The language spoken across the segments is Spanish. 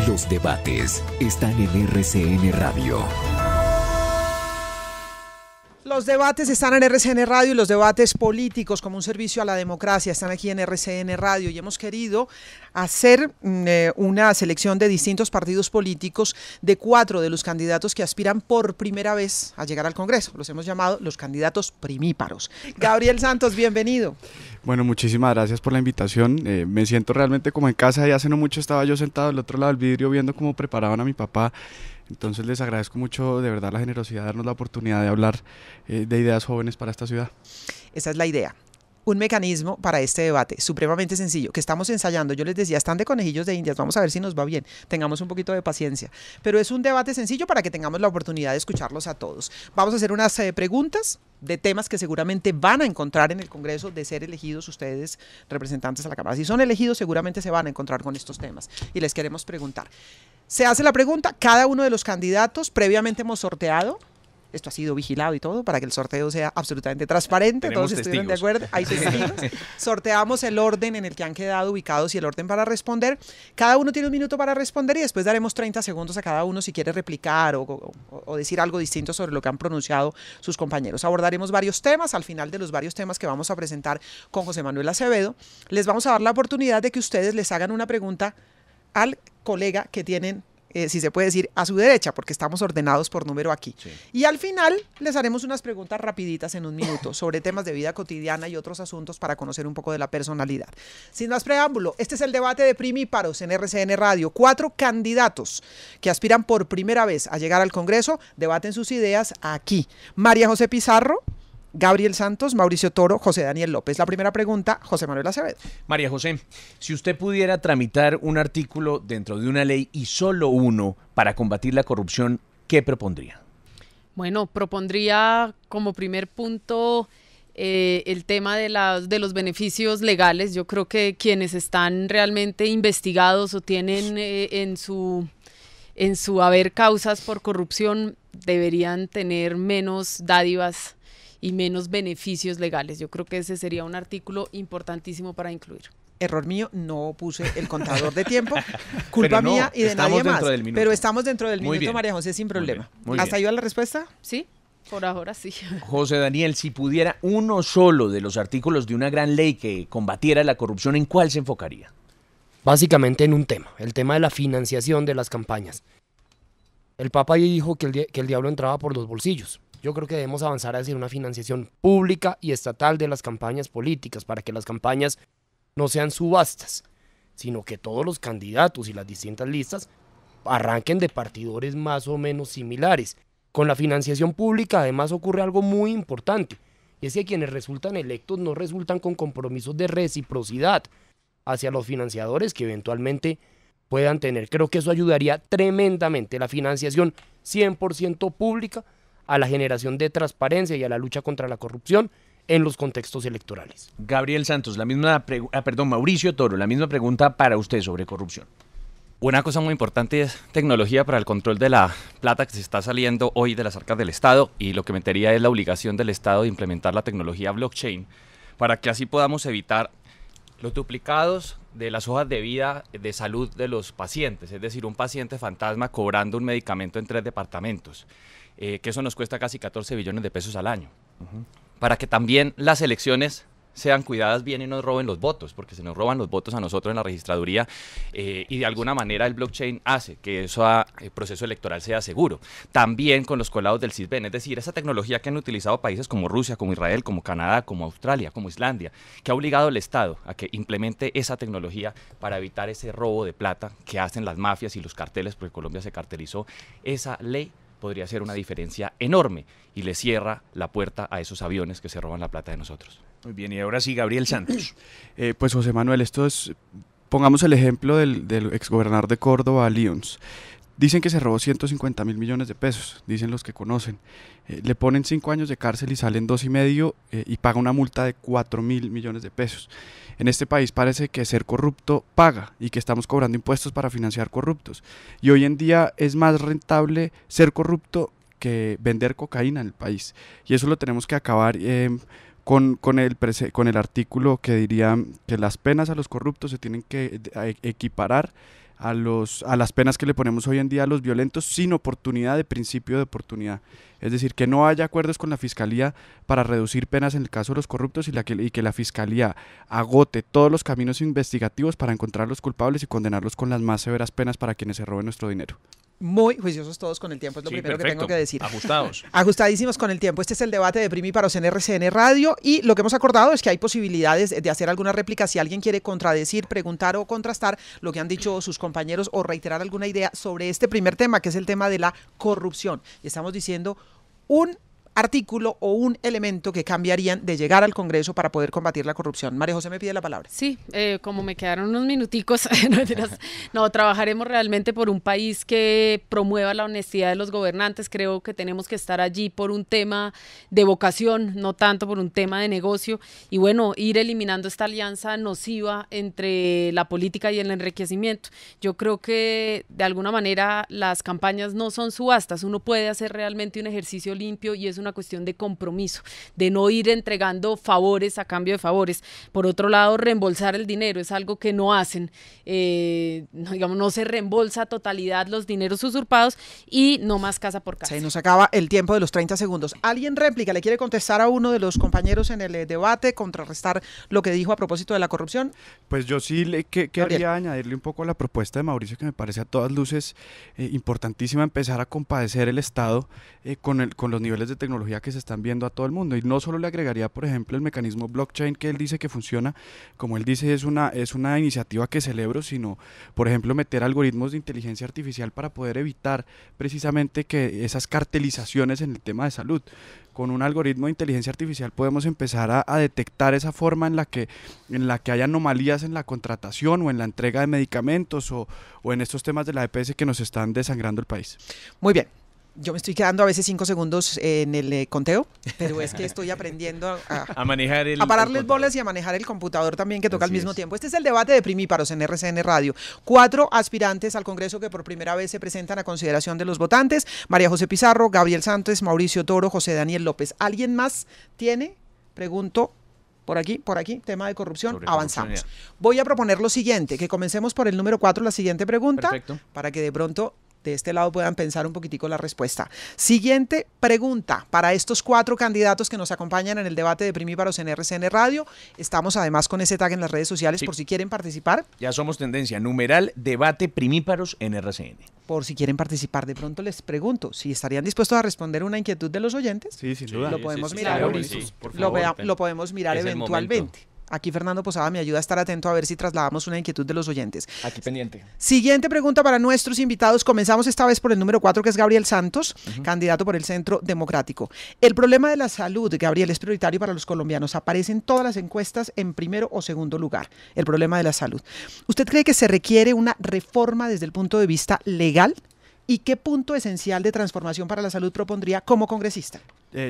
Los debates están en RCN Radio. Los debates están en RCN Radio y los debates políticos como un servicio a la democracia están aquí en RCN Radio y hemos querido hacer una selección de distintos partidos políticos de 4 de los candidatos que aspiran por primera vez a llegar al Congreso. Los hemos llamado los candidatos primíparos. Gabriel Santos, bienvenido. Bueno, muchísimas gracias por la invitación. Me siento realmente como en casa y hace no mucho estaba yo sentado al otro lado del vidrio viendo cómo preparaban a mi papá. Entonces les agradezco mucho de verdad la generosidad de darnos la oportunidad de hablar de ideas jóvenes para esta ciudad. Esa es la idea. Un mecanismo para este debate supremamente sencillo, que estamos ensayando. Yo les decía, están de conejillos de indias, vamos a ver si nos va bien, tengamos un poquito de paciencia. Pero es un debate sencillo para que tengamos la oportunidad de escucharlos a todos. Vamos a hacer unas preguntas de temas que seguramente van a encontrar en el Congreso de ser elegidos ustedes, representantes a la Cámara. Si son elegidos, seguramente se van a encontrar con estos temas. Y les queremos preguntar. Se hace la pregunta, cada uno de los candidatos, previamente hemos sorteado, esto ha sido vigilado y todo, para que el sorteo sea absolutamente transparente, Tenemos todos estuvieron de acuerdo, hay testigos, sorteamos el orden en el que han quedado ubicados y el orden para responder, cada uno tiene un minuto para responder y después daremos 30 segundos a cada uno si quiere replicar o decir algo distinto sobre lo que han pronunciado sus compañeros. Abordaremos varios temas, al final de los varios temas que vamos a presentar con José Manuel Acevedo, les vamos a dar la oportunidad de que ustedes les hagan una pregunta al colega que tienen, si se puede decir, a su derecha, porque estamos ordenados por número aquí. Sí. Y al final les haremos unas preguntas rapiditas en un minuto sobre temas de vida cotidiana y otros asuntos para conocer un poco de la personalidad. Sin más preámbulo, este es el debate de primíparos en RCN Radio. 4 candidatos que aspiran por primera vez a llegar al Congreso, debaten sus ideas aquí. María José Pizarro, Gabriel Santos, Mauricio Toro, José Daniel López. La primera pregunta, José Manuel Acevedo. María José, si usted pudiera tramitar un artículo dentro de una ley y solo uno para combatir la corrupción, ¿qué propondría? Bueno, propondría como primer punto el tema de los beneficios legales. Yo creo que quienes están realmente investigados o tienen en su haber causas por corrupción deberían tener menos dádivas y menos beneficios legales. Yo creo que ese sería un artículo importantísimo para incluir. Error mío, no puse el contador de tiempo, culpa mía y de nadie más. Pero estamos dentro del minuto, María José, sin problema. ¿Hasta ahí va la respuesta? Sí, por ahora sí. José Daniel, si pudiera uno solo de los artículos de una gran ley que combatiera la corrupción, ¿en cuál se enfocaría? Básicamente en un tema, el tema de la financiación de las campañas. El Papa dijo que el diablo entraba por los bolsillos. Yo creo que debemos avanzar hacia una financiación pública y estatal de las campañas políticas para que las campañas no sean subastas, sino que todos los candidatos y las distintas listas arranquen de partidores más o menos similares. Con la financiación pública además ocurre algo muy importante, y es que quienes resultan electos no resultan con compromisos de reciprocidad hacia los financiadores que eventualmente puedan tener. Creo que eso ayudaría tremendamente, la financiación 100% pública, a la generación de transparencia y a la lucha contra la corrupción en los contextos electorales. Gabriel Santos, Mauricio Toro, la misma pregunta para usted sobre corrupción. Una cosa muy importante es tecnología para el control de la plata que se está saliendo hoy de las arcas del Estado, y lo que metería es la obligación del Estado de implementar la tecnología blockchain para que así podamos evitar los duplicados de las hojas de vida de salud de los pacientes, es decir, un paciente fantasma cobrando un medicamento en 3 departamentos. Que eso nos cuesta casi 14 billones de pesos al año. Para que también las elecciones sean cuidadas bien y nos roben los votos, porque se nos roban los votos a nosotros en la registraduría, y de alguna manera el blockchain hace que el proceso electoral sea seguro. También con los colados del CISBEN, es decir, esa tecnología que han utilizado países como Rusia, como Israel, como Canadá, como Australia, como Islandia, que ha obligado al Estado a que implemente esa tecnología para evitar ese robo de plata que hacen las mafias y los carteles, porque Colombia se cartelizó. Esa ley podría hacer una diferencia enorme y le cierra la puerta a esos aviones que se roban la plata de nosotros. Muy bien, y ahora sí, Gabriel Santos. Pues José Manuel, pongamos el ejemplo del exgobernador de Córdoba, Lyons. Dicen que se robó 150.000 millones de pesos, dicen los que conocen. Le ponen 5 años de cárcel y salen 2,5 y paga una multa de 4.000 millones de pesos. En este país parece que ser corrupto paga y que estamos cobrando impuestos para financiar corruptos. Y hoy en día es más rentable ser corrupto que vender cocaína en el país. Y eso lo tenemos que acabar con el artículo que diría que las penas a los corruptos se tienen que equiparar a las penas que le ponemos hoy en día a los violentos sin oportunidad de principio de oportunidad. Es decir, que no haya acuerdos con la Fiscalía para reducir penas en el caso de los corruptos y que la Fiscalía agote todos los caminos investigativos para encontrar a los culpables y condenarlos con las más severas penas para quienes se roben nuestro dinero. Muy juiciosos todos con el tiempo, es lo primero que tengo que decir. Ajustados. Ajustadísimos con el tiempo. Este es el debate de Primíparos en RCN Radio y lo que hemos acordado es que hay posibilidades de hacer alguna réplica si alguien quiere contradecir, preguntar o contrastar lo que han dicho sus compañeros o reiterar alguna idea sobre este primer tema, que es el tema de la corrupción. Y estamos diciendo un artículo o un elemento que cambiarían de llegar al Congreso para poder combatir la corrupción. María José me pide la palabra. Sí, como me quedaron unos minuticos, no, trabajaremos realmente por un país que promueva la honestidad de los gobernantes. Creo que tenemos que estar allí por un tema de vocación, no tanto por un tema de negocio. Y bueno, ir eliminando esta alianza nociva entre la política y el enriquecimiento. Yo creo que de alguna manera las campañas no son subastas. Uno puede hacer realmente un ejercicio limpio y es una cuestión de compromiso, de no ir entregando favores a cambio de favores. Por otro lado, reembolsar el dinero es algo que no hacen, no se reembolsa a totalidad los dineros usurpados y no más casa por casa. Se nos acaba el tiempo de los 30 segundos. ¿Alguien réplica? ¿Le quiere contestar a uno de los compañeros en el debate, contrarrestar lo que dijo a propósito de la corrupción? Pues yo sí querría añadirle un poco a la propuesta de Mauricio, que me parece a todas luces importantísima empezar a compadecer el Estado con los niveles de tecnología que se están viendo a todo el mundo, y no solo le agregaría por ejemplo el mecanismo blockchain que él dice que funciona, como él dice es una iniciativa que celebro, sino por ejemplo meter algoritmos de inteligencia artificial para poder evitar precisamente que esas cartelizaciones en el tema de salud. Con un algoritmo de inteligencia artificial podemos empezar a detectar esa forma en la que hay anomalías en la contratación o en la entrega de medicamentos o en estos temas de la EPS que nos están desangrando el país. Muy bien. Yo me estoy quedando a veces 5 segundos en el conteo, pero es que estoy aprendiendo a manejar a pararles bolas y a manejar el computador también, que toca al mismo tiempo. Este es el debate de Primíparos en RCN Radio. 4 aspirantes al Congreso que por primera vez se presentan a consideración de los votantes: María José Pizarro, Gabriel Santos, Mauricio Toro, José Daniel López. ¿Alguien más tiene? Pregunto. Por aquí, tema de corrupción, avanzamos. Voy a proponer lo siguiente, que comencemos por el número 4, la siguiente pregunta. Perfecto. Para que de pronto de este lado puedan pensar un poquitico la respuesta. Siguiente pregunta para estos 4 candidatos que nos acompañan en el debate de Primíparos en RCN Radio. Estamos además con ese tag en las redes sociales por si quieren participar. Ya somos tendencia, numeral debate Primíparos en RCN. Por si quieren participar, de pronto les pregunto si estarían dispuestos a responder una inquietud de los oyentes. Sí, sin duda. Lo podemos mirar, lo podemos mirar eventualmente. Aquí Fernando Posada me ayuda a estar atento a ver si trasladamos una inquietud de los oyentes. Aquí pendiente. Siguiente pregunta para nuestros invitados. Comenzamos esta vez por el número 4, que es Gabriel Santos, candidato por el Centro Democrático. El problema de la salud, Gabriel, es prioritario para los colombianos. Aparece en todas las encuestas en primero o segundo lugar, el problema de la salud. ¿Usted cree que se requiere una reforma desde el punto de vista legal? ¿Y qué punto esencial de transformación para la salud propondría como congresista?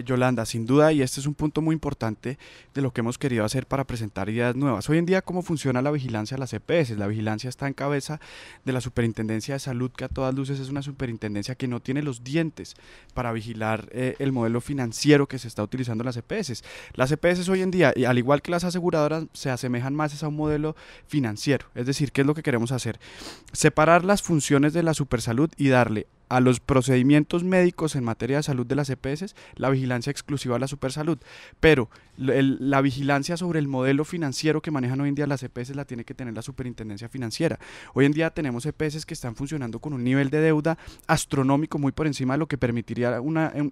Yolanda, sin duda, y este es un punto muy importante de lo que hemos querido hacer para presentar ideas nuevas. Hoy en día, ¿cómo funciona la vigilancia de las EPS? La vigilancia está en cabeza de la Superintendencia de Salud, que a todas luces es una superintendencia que no tiene los dientes para vigilar el modelo financiero que se está utilizando en las EPS. Las EPS hoy en día, y al igual que las aseguradoras, se asemejan más a un modelo financiero. Es decir, ¿qué es lo que queremos hacer? Separar las funciones de la supersalud y darle a los procedimientos médicos en materia de salud de las EPS la vigilancia exclusiva a la supersalud, pero la vigilancia sobre el modelo financiero que manejan hoy en día las EPS la tiene que tener la superintendencia financiera. Hoy en día tenemos EPS que están funcionando con un nivel de deuda astronómico muy por encima de lo que permitiría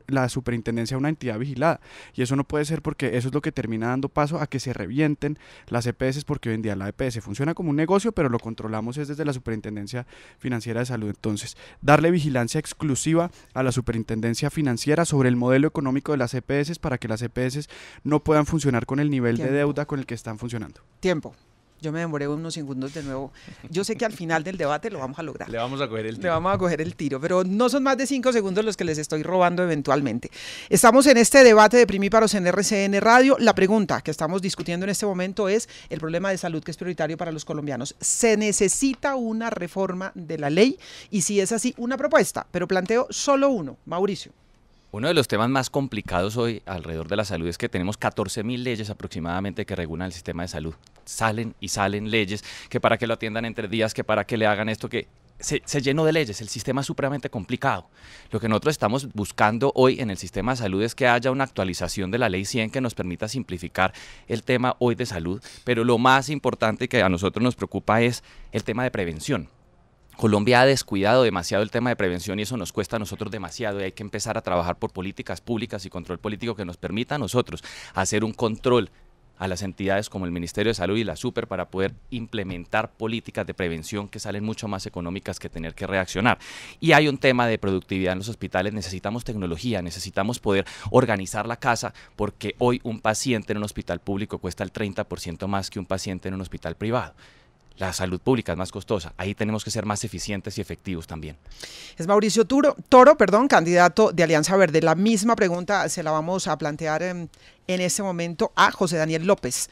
la superintendencia a una entidad vigilada, y eso no puede ser, porque eso es lo que termina dando paso a que se revienten las EPS, porque hoy en día la EPS funciona como un negocio, pero lo controlamos es desde la superintendencia financiera de salud. Entonces, darle vigilancia exclusiva a la superintendencia financiera sobre el modelo económico de las EPS para que las EPS no puedan funcionar con el nivel de deuda con el que están funcionando. Tiempo. Yo me demoré unos segundos de nuevo. Yo sé que al final del debate lo vamos a lograr. Le vamos a coger el tiro. Le vamos a coger el tiro, pero no son más de 5 segundos los que les estoy robando eventualmente. Estamos en este debate de Primíparos en RCN Radio. La pregunta que estamos discutiendo en este momento es el problema de salud que es prioritario para los colombianos. ¿Se necesita una reforma de la ley? Y si es así, una propuesta, pero planteo solo uno. Mauricio. Uno de los temas más complicados hoy alrededor de la salud es que tenemos 14.000 leyes aproximadamente que regulan el sistema de salud. Salen y salen leyes, que para que lo atiendan entre días, que para que le hagan esto, que se llenó de leyes, el sistema es supremamente complicado. Lo que nosotros estamos buscando hoy en el sistema de salud es que haya una actualización de la Ley 100 que nos permita simplificar el tema hoy de salud, pero lo más importante que a nosotros nos preocupa es el tema de prevención. Colombia ha descuidado demasiado el tema de prevención y eso nos cuesta a nosotros demasiado, y hay que empezar a trabajar por políticas públicas y control político que nos permita a nosotros hacer un control a las entidades como el Ministerio de Salud y la Super para poder implementar políticas de prevención que salen mucho más económicas que tener que reaccionar. Y hay un tema de productividad en los hospitales, necesitamos tecnología, necesitamos poder organizar la casa, porque hoy un paciente en un hospital público cuesta el 30% más que un paciente en un hospital privado. La salud pública es más costosa, ahí tenemos que ser más eficientes y efectivos también. Es Mauricio Toro, candidato de Alianza Verde. La misma pregunta se la vamos a plantear en este momento a José Daniel López,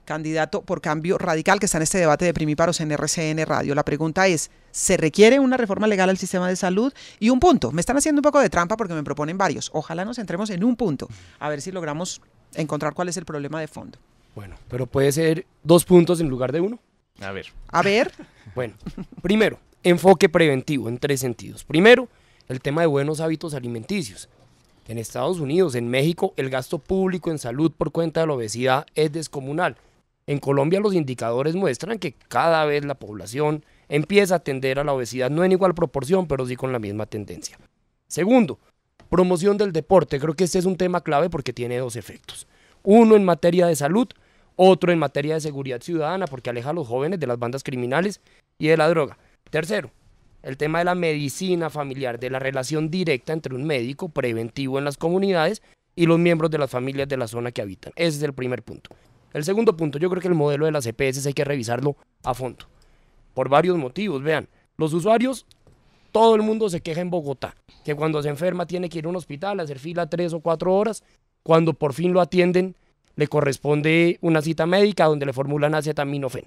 candidato por Cambio Radical, que está en este debate de Primíparos en RCN Radio. La pregunta es, ¿se requiere una reforma legal al sistema de salud? Y un punto, me están haciendo un poco de trampa porque me proponen varios. Ojalá nos centremos en un punto, a ver si logramos encontrar cuál es el problema de fondo. Bueno, pero puede ser 2 puntos en lugar de 1. A ver. Bueno, primero, enfoque preventivo en 3 sentidos. Primero, el tema de buenos hábitos alimenticios. En Estados Unidos, en México, el gasto público en salud por cuenta de la obesidad es descomunal. En Colombia los indicadores muestran que cada vez la población empieza a tender a la obesidad, no en igual proporción, pero sí con la misma tendencia. Segundo, promoción del deporte. Creo que este es un tema clave porque tiene 2 efectos. Uno en materia de salud, otro en materia de seguridad ciudadana, porque aleja a los jóvenes de las bandas criminales y de la droga. Tercero, el tema de la medicina familiar, de la relación directa entre un médico preventivo en las comunidades y los miembros de las familias de la zona que habitan. Ese es el primer punto. El segundo punto, yo creo que el modelo de las EPS hay que revisarlo a fondo, por varios motivos. Vean, los usuarios, todo el mundo se queja en Bogotá, que cuando se enferma tiene que ir a un hospital, hacer fila 3 o 4 horas, cuando por fin lo atienden, le corresponde una cita médica donde le formulan acetaminofén.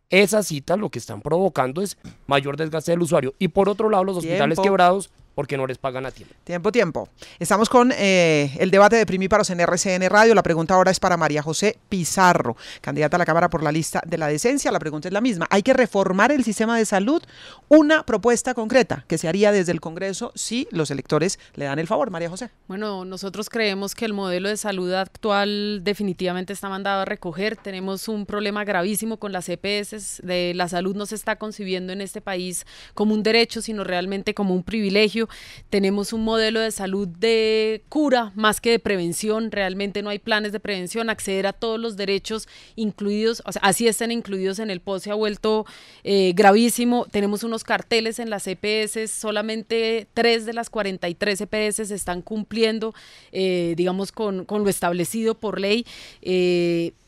Esas citas lo que están provocando es mayor desgaste del usuario. Y por otro lado, los hospitales quebrados porque no les pagan a tiempo. Tiempo. Estamos con el debate de Primíparos en RCN Radio. La pregunta ahora es para María José Pizarro, candidata a la Cámara por la lista de la decencia. La pregunta es la misma. ¿Hay que reformar el sistema de salud? Una propuesta concreta que se haría desde el Congreso si los electores le dan el favor. María José. Bueno, nosotros creemos que el modelo de salud actual definitivamente está mandado a recoger. Tenemos un problema gravísimo con las EPS. La salud no se está concibiendo en este país como un derecho, sino realmente como un privilegio. Tenemos un modelo de salud de cura más que de prevención. Realmente no hay planes de prevención. Acceder a todos los derechos incluidos, o sea, así estén incluidos en el POS, se ha vuelto gravísimo. Tenemos unos carteles en las EPS, solamente 3 de las 43 EPS están cumpliendo, digamos, con lo establecido por ley.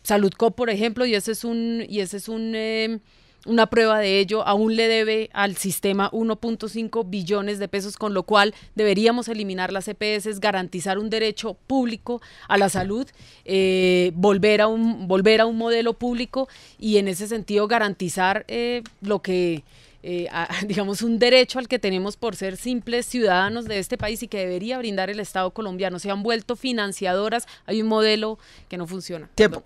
Saludco, por ejemplo, y ese es una prueba de ello, aún le debe al sistema 1.5 billones de pesos, con lo cual deberíamos eliminar las EPS, garantizar un derecho público a la salud, volver a un modelo público y en ese sentido garantizar lo que digamos, un derecho al que tenemos por ser simples ciudadanos de este país y que debería brindar el Estado colombiano. Se han vuelto financiadoras, hay un modelo que no funciona. Tiempo.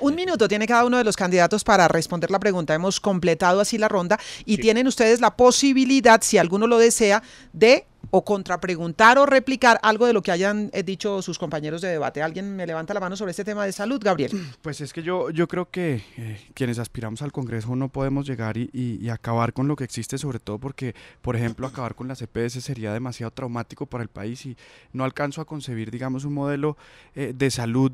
1 minuto tiene cada uno de los candidatos para responder la pregunta. Hemos completado así la ronda y tienen ustedes la posibilidad, si alguno lo desea, de o contrapreguntar o replicar algo de lo que hayan dicho sus compañeros de debate. ¿Alguien me levanta la mano sobre este tema de salud, Gabriel? Pues es que yo creo que quienes aspiramos al Congreso no podemos llegar y acabar con lo que existe, sobre todo porque, por ejemplo, acabar con las EPS sería demasiado traumático para el país y no alcanzo a concebir, digamos, un modelo de salud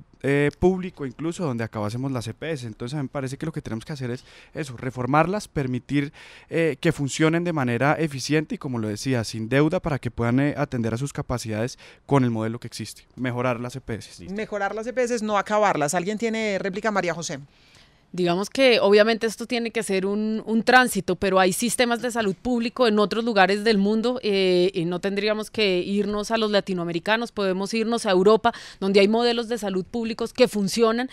público incluso donde acabásemos las EPS. Entonces a mí me parece que lo que tenemos que hacer es eso, reformarlas, permitir que funcionen de manera eficiente y, como lo decía, sin deuda, para que puedan atender a sus capacidades con el modelo que existe. Mejorar las EPS. Mejorar las EPS, no acabarlas. ¿Alguien tiene réplica, María José? Digamos que obviamente esto tiene que ser un tránsito, pero hay sistemas de salud público en otros lugares del mundo y no tendríamos que irnos a los latinoamericanos, podemos irnos a Europa, donde hay modelos de salud públicos que funcionan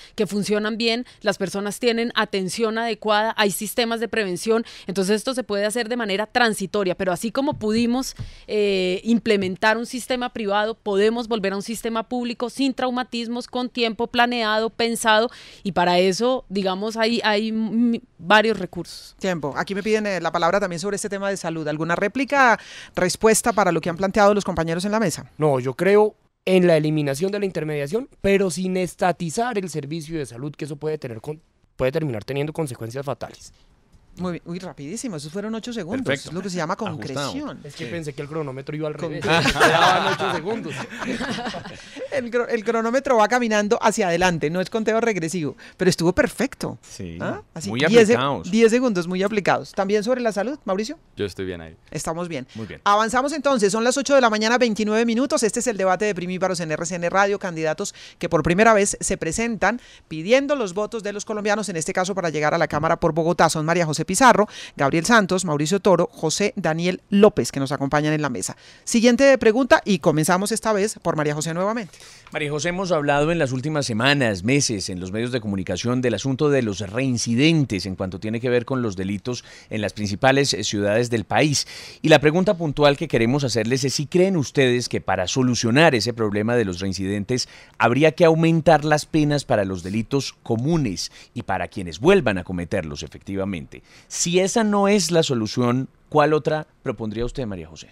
bien, las personas tienen atención adecuada, hay sistemas de prevención, entonces esto se puede hacer de manera transitoria, pero así como pudimos implementar un sistema privado, podemos volver a un sistema público sin traumatismos, con tiempo planeado, pensado, y para eso, digamos, hay varios recursos. Tiempo. Aquí me piden la palabra también sobre este tema de salud. ¿Alguna réplica, respuesta para lo que han planteado los compañeros en la mesa? No, yo creo en la eliminación de la intermediación, pero sin estatizar el servicio de salud, que eso puede terminar teniendo consecuencias fatales. Muy bien. Uy, rapidísimo, esos fueron 8 segundos. Perfecto. Es lo que se llama Ajustado. concreción. Es que pensé que el cronómetro iba al revés. Quedaban 8 segundos. El cronómetro va caminando hacia adelante, no es conteo regresivo, pero estuvo perfecto. Sí, Así, muy 10 aplicados. 10 segundos muy aplicados. ¿También sobre la salud, Mauricio? Yo estoy bien ahí. Estamos bien. Muy bien. Avanzamos entonces, son las 8 de la mañana, 29 minutos. Este es el debate de primíparos en RCN Radio, candidatos que por primera vez se presentan pidiendo los votos de los colombianos, en este caso para llegar a la Cámara por Bogotá. Son María José Pizarro, Gabriel Santos, Mauricio Toro, José Daniel López, que nos acompañan en la mesa. Siguiente pregunta y comenzamos esta vez por María José nuevamente. María José, hemos hablado en las últimas semanas, meses, en los medios de comunicación del asunto de los reincidentes en cuanto tiene que ver con los delitos en las principales ciudades del país. Y la pregunta puntual que queremos hacerles es si creen ustedes que para solucionar ese problema de los reincidentes habría que aumentar las penas para los delitos comunes y para quienes vuelvan a cometerlos efectivamente. Si esa no es la solución, ¿cuál otra propondría usted, María José?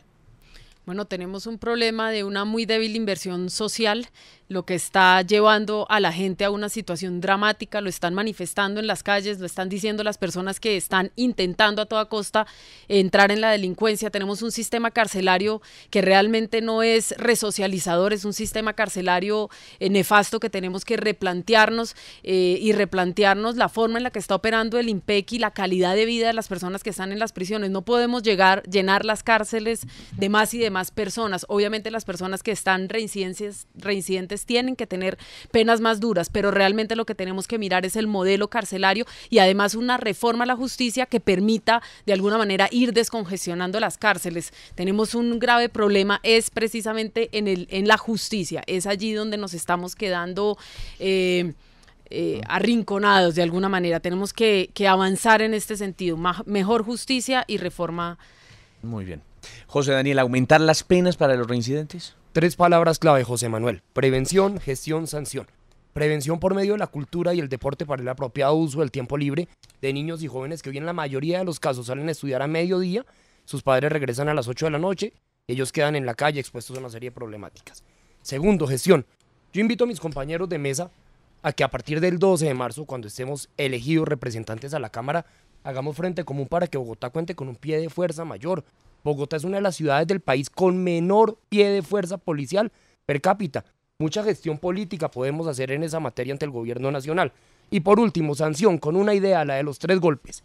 Bueno, tenemos un problema de una muy débil inversión social, lo que está llevando a la gente a una situación dramática, lo están manifestando en las calles, lo están diciendo las personas que están intentando a toda costa entrar en la delincuencia. Tenemos un sistema carcelario que realmente no es resocializador, es un sistema carcelario nefasto que tenemos que replantearnos y replantearnos la forma en la que está operando el IMPEC y la calidad de vida de las personas que están en las prisiones. No podemos llenar las cárceles de más y de más personas. Obviamente las personas que están reincidentes tienen que tener penas más duras, pero realmente lo que tenemos que mirar es el modelo carcelario y además una reforma a la justicia que permita de alguna manera ir descongestionando las cárceles. Tenemos un grave problema, es precisamente en la justicia, es allí donde nos estamos quedando arrinconados de alguna manera. Tenemos que avanzar en este sentido, mejor justicia y reforma. Muy bien. José Daniel, ¿aumentar las penas para los reincidentes? 3 palabras clave, José Manuel: prevención, gestión, sanción. Prevención por medio de la cultura y el deporte para el apropiado uso del tiempo libre de niños y jóvenes que hoy en la mayoría de los casos salen a estudiar a mediodía, sus padres regresan a las 8 de la noche, ellos quedan en la calle expuestos a una serie de problemáticas. Segundo, gestión. Yo invito a mis compañeros de mesa a que a partir del 12 de marzo, cuando estemos elegidos representantes a la Cámara, hagamos frente común para que Bogotá cuente con un pie de fuerza mayor. Bogotá es una de las ciudades del país con menor pie de fuerza policial per cápita. Mucha gestión política podemos hacer en esa materia ante el gobierno nacional. Y por último, sanción con una idea, la de los 3 golpes.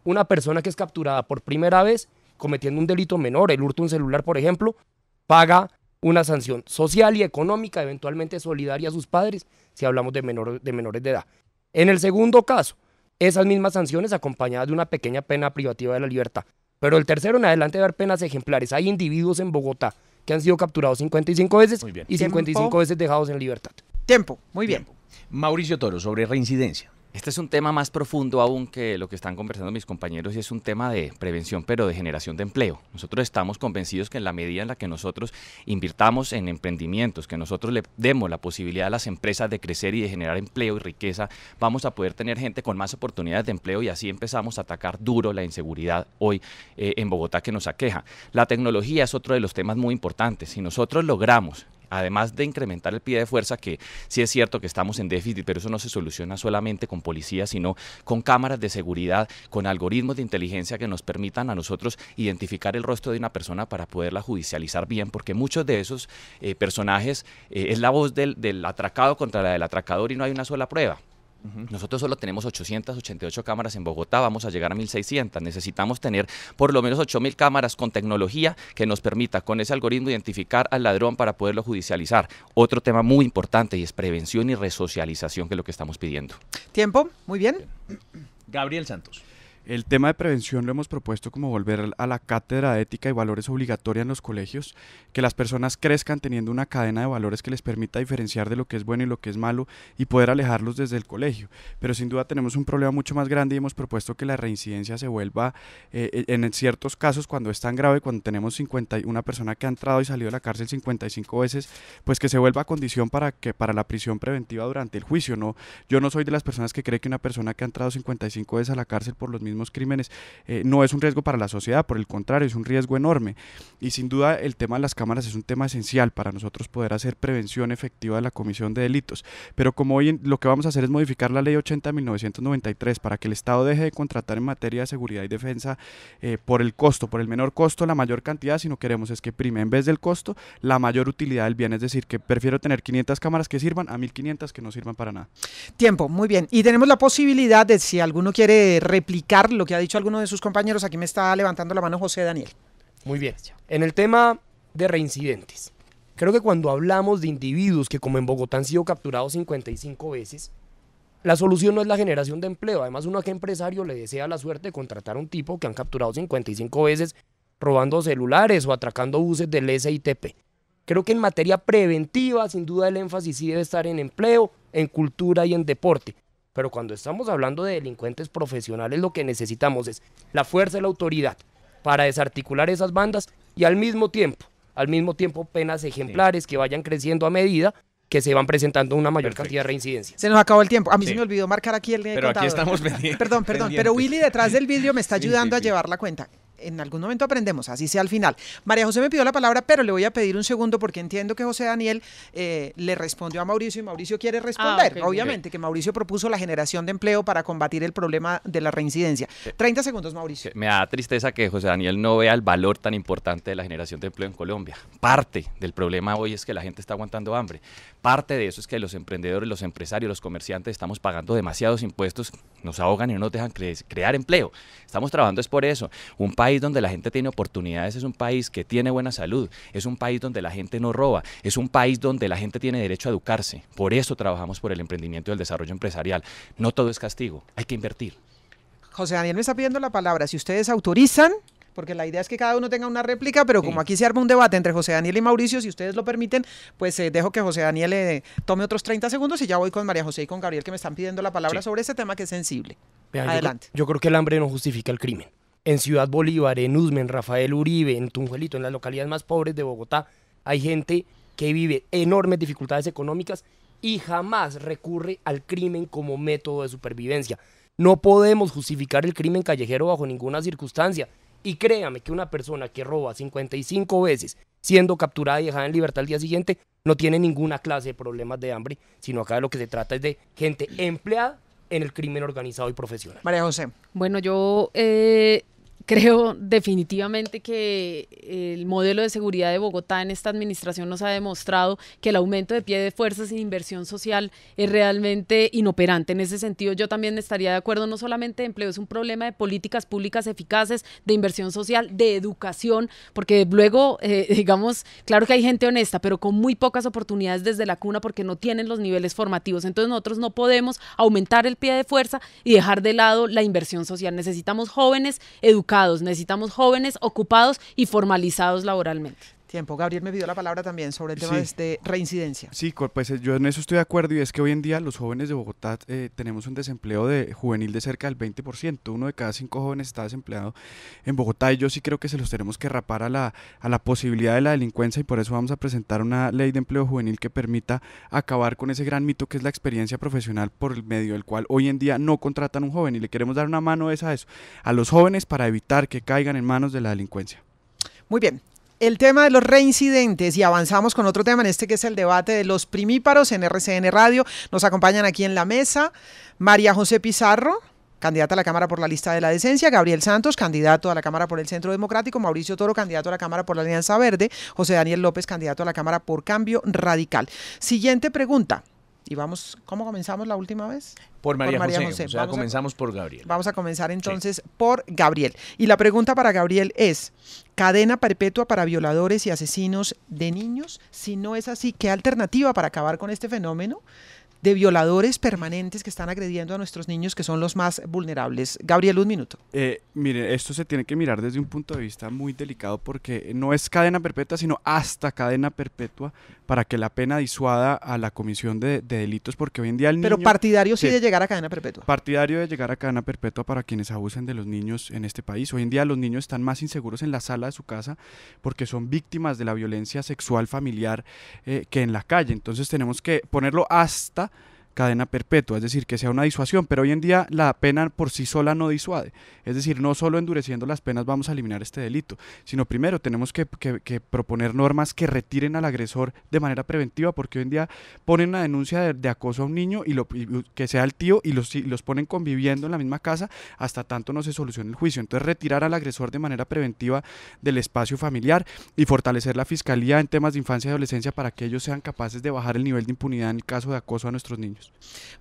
Una persona que es capturada por primera vez cometiendo un delito menor, el hurto de un celular, por ejemplo, paga una sanción social y económica, eventualmente solidaria a sus padres, si hablamos de menores de edad. En el segundo caso, esas mismas sanciones acompañadas de una pequeña pena privativa de la libertad. Pero el tercero en adelante va a haber penas ejemplares. Hay individuos en Bogotá que han sido capturados 55 veces y 55 veces dejados en libertad. Tiempo, muy bien. Mauricio Toro, sobre reincidencia. Este es un tema más profundo aún que lo que están conversando mis compañeros y es un tema de prevención, pero de generación de empleo. Nosotros estamos convencidos que en la medida en la que nosotros invirtamos en emprendimientos, que nosotros le demos la posibilidad a las empresas de crecer y de generar empleo y riqueza, vamos a poder tener gente con más oportunidades de empleo y así empezamos a atacar duro la inseguridad hoy en Bogotá que nos aqueja. La tecnología es otro de los temas muy importantes. Si nosotros logramos, además de incrementar el pie de fuerza, que sí es cierto que estamos en déficit, pero eso no se soluciona solamente con policía, sino con cámaras de seguridad, con algoritmos de inteligencia que nos permitan a nosotros identificar el rostro de una persona para poderla judicializar bien, porque muchos de esos personajes es la voz del atracado contra la del atracador y no hay una sola prueba. Nosotros solo tenemos 888 cámaras en Bogotá, vamos a llegar a 1.600. Necesitamos tener por lo menos 8.000 cámaras con tecnología que nos permita con ese algoritmo identificar al ladrón para poderlo judicializar. Otro tema muy importante y es prevención y resocialización, que es lo que estamos pidiendo. Tiempo, muy bien. Gabriel Santos. El tema de prevención lo hemos propuesto como volver a la cátedra de ética y valores obligatoria en los colegios, que las personas crezcan teniendo una cadena de valores que les permita diferenciar de lo que es bueno y lo que es malo y poder alejarlos desde el colegio. Pero sin duda tenemos un problema mucho más grande y hemos propuesto que la reincidencia se vuelva, en ciertos casos cuando es tan grave, cuando tenemos una persona que ha entrado y salido de la cárcel 55 veces, pues que se vuelva condición para la prisión preventiva durante el juicio. No, yo no soy de las personas que cree que una persona que ha entrado 55 veces a la cárcel por los mismos crímenes no es un riesgo para la sociedad, por el contrario, es un riesgo enorme. Y sin duda el tema de las cámaras es un tema esencial para nosotros poder hacer prevención efectiva de la comisión de delitos. Pero como hoy lo que vamos a hacer es modificar la ley 80 de 1993 para que el Estado deje de contratar en materia de seguridad y defensa por el costo, por el menor costo, la mayor cantidad, si no queremos es que prime en vez del costo la mayor utilidad del bien, es decir, que prefiero tener 500 cámaras que sirvan a 1.500 que no sirvan para nada. Tiempo, muy bien. Y tenemos la posibilidad de, si alguno quiere replicar lo que ha dicho alguno de sus compañeros, aquí me está levantando la mano José Daniel. Muy bien. En el tema de reincidentes, creo que cuando hablamos de individuos que como en Bogotá han sido capturados 55 veces, la solución no es la generación de empleo. Además, uno a qué empresario le desea la suerte de contratar a un tipo que han capturado 55 veces robando celulares o atracando buses del SITP. Creo que en materia preventiva, sin duda el énfasis sí debe estar en empleo, en cultura y en deporte. Pero cuando estamos hablando de delincuentes profesionales, lo que necesitamos es la fuerza y la autoridad para desarticular esas bandas y al mismo tiempo penas ejemplares que vayan creciendo a medida que se van presentando una mayor cantidad de reincidencias. Se nos acabó el tiempo. A mí se me olvidó marcar aquí el Pero contador. aquí estamos pendientes. Perdón, pero Willy detrás del vídeo me está ayudando a llevar la cuenta. En algún momento aprendemos, así sea al final. María José me pidió la palabra, pero le voy a pedir un segundo porque entiendo que José Daniel le respondió a Mauricio y Mauricio quiere responder. Okay, obviamente, que Mauricio propuso la generación de empleo para combatir el problema de la reincidencia. 30 segundos, Mauricio. Me da tristeza que José Daniel no vea el valor tan importante de la generación de empleo en Colombia. Parte del problema hoy es que la gente está aguantando hambre. Parte de eso es que los emprendedores, los empresarios, los comerciantes estamos pagando demasiados impuestos, nos ahogan y no nos dejan crear empleo. Estamos trabajando es por eso. Un país donde la gente tiene oportunidades es un país que tiene buena salud, es un país donde la gente no roba, es un país donde la gente tiene derecho a educarse. Por eso trabajamos por el emprendimiento y el desarrollo empresarial. No todo es castigo, hay que invertir. José Daniel me está pidiendo la palabra. Si ustedes autorizan, porque la idea es que cada uno tenga una réplica, pero como aquí se arma un debate entre José Daniel y Mauricio, si ustedes lo permiten, pues dejo que José Daniel tome otros 30 segundos y ya voy con María José y con Gabriel, que me están pidiendo la palabra sobre este tema que es sensible. Vean, adelante. Yo creo que el hambre no justifica el crimen. En Ciudad Bolívar, en Usme, en Rafael Uribe, en Tunjuelito, en las localidades más pobres de Bogotá, hay gente que vive enormes dificultades económicas y jamás recurre al crimen como método de supervivencia. No podemos justificar el crimen callejero bajo ninguna circunstancia. Y créame que una persona que roba 55 veces, siendo capturada y dejada en libertad al día siguiente, no tiene ninguna clase de problemas de hambre, sino acá de lo que se trata es de gente empleada en el crimen organizado y profesional. María José. Bueno, yo creo definitivamente que el modelo de seguridad de Bogotá en esta administración nos ha demostrado que el aumento de pie de fuerza sin inversión social es realmente inoperante. En ese sentido, yo también estaría de acuerdo, no solamente de empleo, es un problema de políticas públicas eficaces, de inversión social, de educación, porque luego, digamos, claro que hay gente honesta, pero con muy pocas oportunidades desde la cuna porque no tienen los niveles formativos. Entonces nosotros no podemos aumentar el pie de fuerza y dejar de lado la inversión social. Necesitamos jóvenes educados, necesitamos jóvenes ocupados y formalizados laboralmente. Tiempo. Gabriel me pidió la palabra también sobre el tema de reincidencia. Sí, pues yo en eso estoy de acuerdo y es que hoy en día los jóvenes de Bogotá tenemos un desempleo juvenil de cerca del 20%. 1 de cada 5 jóvenes está desempleado en Bogotá y yo sí creo que se los tenemos que rapar a la posibilidad de la delincuencia y por eso vamos a presentar una ley de empleo juvenil que permita acabar con ese gran mito que es la experiencia profesional por el medio del cual hoy en día no contratan un joven y le queremos dar una mano a los jóvenes para evitar que caigan en manos de la delincuencia. Muy bien. El tema de los reincidentes y avanzamos con otro tema en que es el debate de los primíparos en RCN Radio. Nos acompañan aquí en la mesa María José Pizarro, candidata a la Cámara por la lista de la decencia, Gabriel Santos, candidato a la Cámara por el Centro Democrático, Mauricio Toro, candidato a la Cámara por la Alianza Verde, José Daniel López, candidato a la Cámara por Cambio Radical. Siguiente pregunta. Y vamos, ¿cómo comenzamos la última vez? Por María José. O sea, Vamos comenzamos por Gabriel. Vamos a comenzar entonces por Gabriel. Y la pregunta para Gabriel es, ¿cadena perpetua para violadores y asesinos de niños? Si no es así, ¿qué alternativa para acabar con este fenómeno de violadores permanentes que están agrediendo a nuestros niños, que son los más vulnerables? Gabriel, un minuto. Mire, esto se tiene que mirar desde un punto de vista muy delicado, porque no es cadena perpetua, sino hasta cadena perpetua, para que la pena disuada a la comisión de delitos, porque hoy en día el niño... Pero partidario sí de llegar a cadena perpetua. Partidario de llegar a cadena perpetua para quienes abusen de los niños en este país. Hoy en día los niños están más inseguros en la sala de su casa porque son víctimas de la violencia sexual familiar que en la calle. Entonces tenemos que ponerlo hasta cadena perpetua, es decir, que sea una disuasión, pero hoy en día la pena por sí sola no disuade, es decir, no solo endureciendo las penas vamos a eliminar este delito, sino primero tenemos que proponer normas que retiren al agresor de manera preventiva, porque hoy en día ponen una denuncia de acoso a un niño y que sea el tío y los ponen conviviendo en la misma casa hasta tanto no se solucione el juicio. Entonces retirar al agresor de manera preventiva del espacio familiar y fortalecer la fiscalía en temas de infancia y adolescencia para que ellos sean capaces de bajar el nivel de impunidad en el caso de acoso a nuestros niños.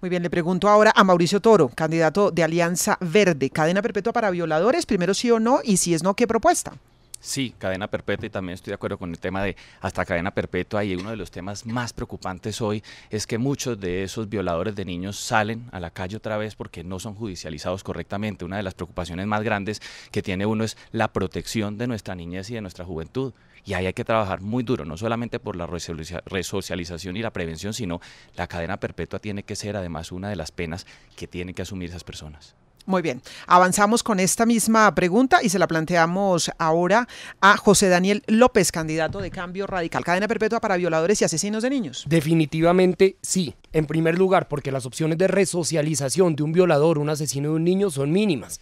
Muy bien, le pregunto ahora a Mauricio Toro, candidato de Alianza Verde. ¿Cadena perpetua para violadores? Primero, sí o no, y si es no, ¿qué propuesta? Sí, cadena perpetua, y también estoy de acuerdo con el tema de hasta cadena perpetua, y uno de los temas más preocupantes hoy es que muchos de esos violadores de niños salen a la calle otra vez porque no son judicializados correctamente. Una de las preocupaciones más grandes que tiene uno es la protección de nuestra niñez y de nuestra juventud, y ahí hay que trabajar muy duro, no solamente por la resocialización y la prevención, sino la cadena perpetua tiene que ser además una de las penas que tienen que asumir esas personas. Muy bien, avanzamos con esta misma pregunta y se la planteamos ahora a José Daniel López, candidato de Cambio Radical. ¿Cadena perpetua para violadores y asesinos de niños? Definitivamente sí. En primer lugar, porque las opciones de resocialización de un violador, un asesino de un niño son mínimas.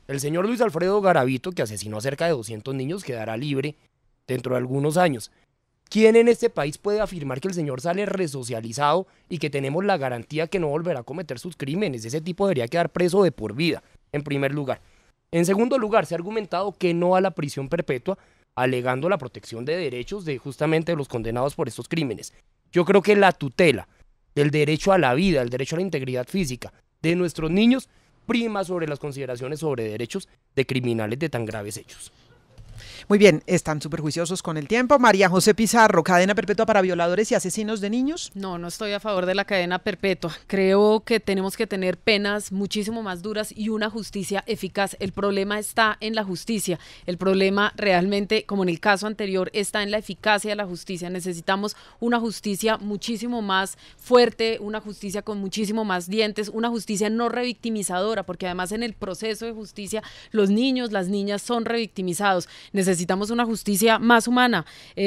El señor Luis Alfredo Garavito, que asesinó a cerca de 200 niños, quedará libre dentro de algunos años. ¿Quién en este país puede afirmar que el señor sale resocializado y que tenemos la garantía que no volverá a cometer sus crímenes? Ese tipo debería quedar preso de por vida, en primer lugar. En segundo lugar, se ha argumentado que no a la prisión perpetua, alegando la protección de derechos de justamente los condenados por estos crímenes. Yo creo que la tutela del derecho a la vida, el derecho a la integridad física de nuestros niños prima sobre las consideraciones sobre derechos de criminales de tan graves hechos. Muy bien, están súper juiciosos con el tiempo. María José Pizarro, ¿cadena perpetua para violadores y asesinos de niños? No, no estoy a favor de la cadena perpetua. Creo que tenemos que tener penas muchísimo más duras y una justicia eficaz. El problema está en la justicia. El problema realmente, como en el caso anterior, está en la eficacia de la justicia. Necesitamos una justicia muchísimo más fuerte, una justicia con muchísimo más dientes, una justicia no revictimizadora, porque además en el proceso de justicia los niños, las niñas son revictimizados. Necesitamos una justicia más humana,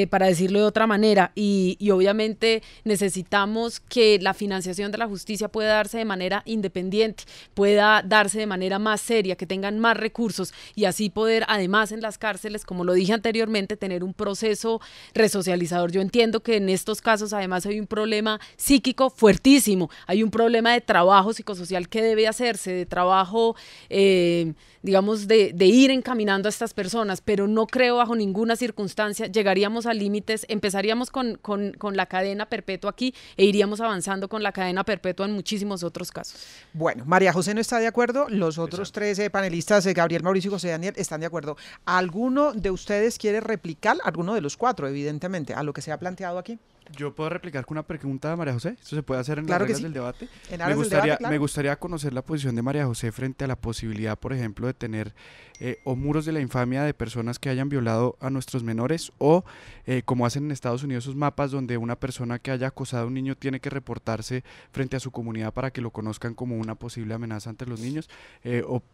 para decirlo de otra manera, y obviamente necesitamos que la financiación de la justicia pueda darse de manera independiente, pueda darse de manera más seria, que tengan más recursos y así poder, además en las cárceles, como lo dije anteriormente, tener un proceso resocializador. Yo entiendo que en estos casos además hay un problema psíquico fuertísimo, hay un problema de trabajo psicosocial que debe hacerse, de trabajo, digamos, de ir encaminando a estas personas, pero no creo bajo ninguna circunstancia llegaríamos a límites, empezaríamos con la cadena perpetua aquí e iríamos avanzando con la cadena perpetua en muchísimos otros casos. Bueno, María José no está de acuerdo, los otros tres panelistas, Gabriel, Mauricio y José Daniel, están de acuerdo. ¿Alguno de ustedes quiere replicar, alguno de los cuatro, evidentemente, a lo que se ha planteado aquí? ¿Yo puedo replicar con una pregunta de María José? ¿Esto se puede hacer en Claro las reglas sí. del debate? En aras del debate, claro. Me gustaría conocer la posición de María José frente a la posibilidad, por ejemplo, de tener o muros de la infamia de personas que hayan violado a nuestros menores, o como hacen en Estados Unidos esos mapas donde una persona que haya acosado a un niño tiene que reportarse frente a su comunidad para que lo conozcan como una posible amenaza ante los niños,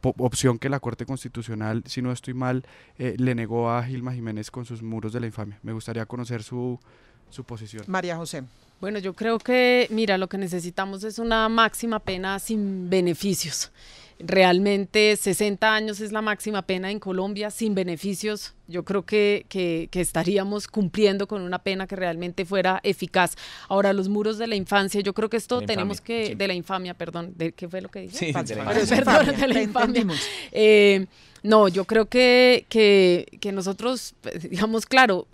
opción que la Corte Constitucional, si no estoy mal, le negó a Gilma Jiménez con sus muros de la infamia. Me gustaría conocer su posición. María José. Bueno, yo creo que, mira, lo que necesitamos es una máxima pena sin beneficios. Realmente 60 años es la máxima pena en Colombia, sin beneficios. Yo creo que estaríamos cumpliendo con una pena que realmente fuera eficaz. Ahora, los muros de la infancia, yo creo que esto tenemos que... Sí. De la infamia, perdón. ¿Qué fue lo que dije? Sí, de la Perdón, de la infamia. No, yo creo que nosotros, digamos, claro,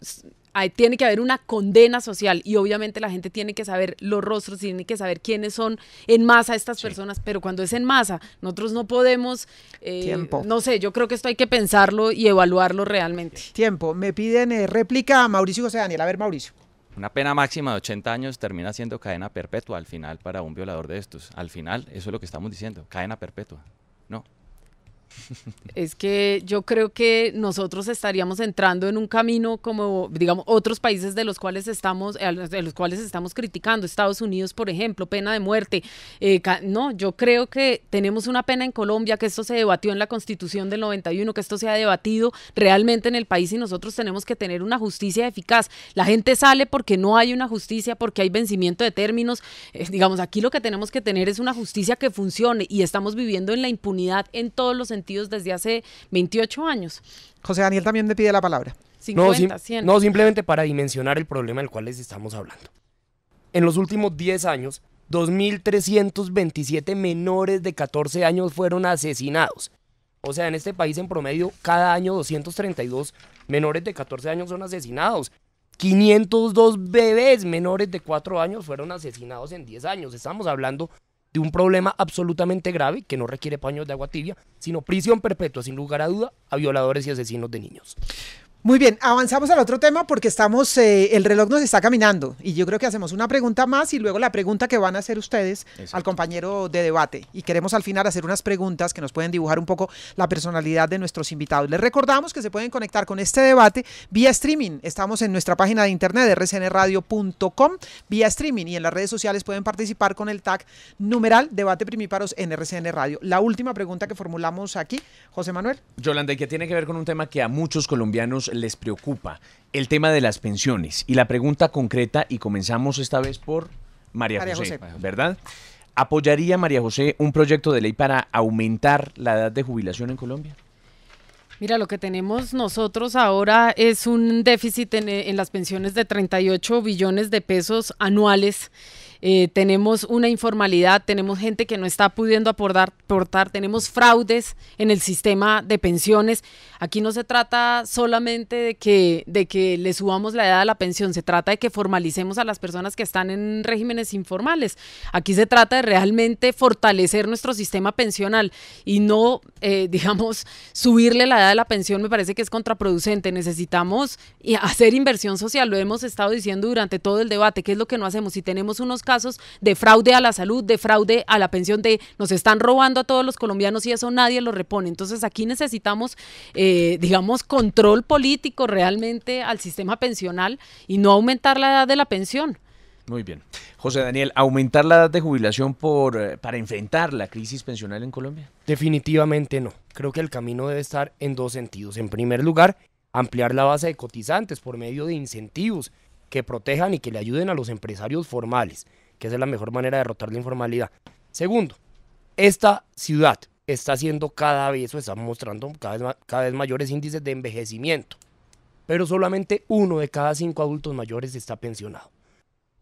tiene que haber una condena social y obviamente la gente tiene que saber los rostros, tiene que saber quiénes son en masa estas personas, pero cuando es en masa, nosotros no podemos, no sé, yo creo que esto hay que pensarlo y evaluarlo realmente. Tiempo, me piden réplica a Mauricio y José Daniel. A ver, Mauricio. Una pena máxima de 80 años termina siendo cadena perpetua al final para un violador de estos. Al final, eso es lo que estamos diciendo, cadena perpetua. No. Es que yo creo que nosotros estaríamos entrando en un camino como, digamos, otros países de los cuales estamos criticando, Estados Unidos, por ejemplo, pena de muerte. No, yo creo que tenemos una pena en Colombia, que esto se debatió en la Constitución del 91, que esto se ha debatido realmente en el país y nosotros tenemos que tener una justicia eficaz. La gente sale porque no hay una justicia, porque hay vencimiento de términos. Digamos, aquí lo que tenemos que tener es una justicia que funcione y estamos viviendo en la impunidad en todos los sentidos desde hace 28 años. José Daniel también me pide la palabra. 50, 100. No, simplemente para dimensionar el problema del cual les estamos hablando. En los últimos 10 años, 2.327 menores de 14 años fueron asesinados. O sea, en este país en promedio, cada año 232 menores de 14 años son asesinados. 502 bebés menores de 4 años fueron asesinados en 10 años. Estamos hablando de un problema absolutamente grave que no requiere paños de agua tibia, sino prisión perpetua, sin lugar a duda, a violadores y asesinos de niños. Muy bien, avanzamos al otro tema porque el reloj nos está caminando y yo creo que hacemos una pregunta más y luego la pregunta que van a hacer ustedes al compañero de debate. Y queremos al final hacer unas preguntas que nos pueden dibujar un poco la personalidad de nuestros invitados. Les recordamos que se pueden conectar con este debate vía streaming. Estamos en nuestra página de internet rcnradio.com vía streaming y en las redes sociales pueden participar con el tag numeral Debate Primíparos en RCN Radio. La última pregunta que formulamos aquí, José Manuel. Yolanda, y que tiene que ver con un tema que a muchos colombianos les preocupa, el tema de las pensiones. Y la pregunta concreta, y comenzamos esta vez por María José, ¿verdad? ¿Apoyaría María José un proyecto de ley para aumentar la edad de jubilación en Colombia? Mira, lo que tenemos nosotros ahora es un déficit en las pensiones de 38 billones de pesos anuales. Tenemos una informalidad, tenemos gente que no está pudiendo aportar, tenemos fraudes en el sistema de pensiones. Aquí no se trata solamente de que le subamos la edad a la pensión, se trata de que formalicemos a las personas que están en regímenes informales. Aquí se trata de realmente fortalecer nuestro sistema pensional y no, digamos, subirle la edad de la pensión me parece que es contraproducente. Necesitamos hacer inversión social, lo hemos estado diciendo durante todo el debate, ¿qué es lo que no hacemos? Si tenemos unos casos de fraude a la salud, de fraude a la pensión, de nos están robando a todos los colombianos y eso nadie lo repone. Entonces aquí necesitamos, digamos, control político realmente al sistema pensional y no aumentar la edad de la pensión. Muy bien. José Daniel, ¿aumentar la edad de jubilación para enfrentar la crisis pensional en Colombia? Definitivamente no. Creo que el camino debe estar en dos sentidos. En primer lugar, ampliar la base de cotizantes por medio de incentivos que protejan y que le ayuden a los empresarios formales, que esa es la mejor manera de derrotar la informalidad. Segundo, esta ciudad está haciendo está mostrando cada vez mayores índices de envejecimiento, pero solamente 1 de cada 5 adultos mayores está pensionado.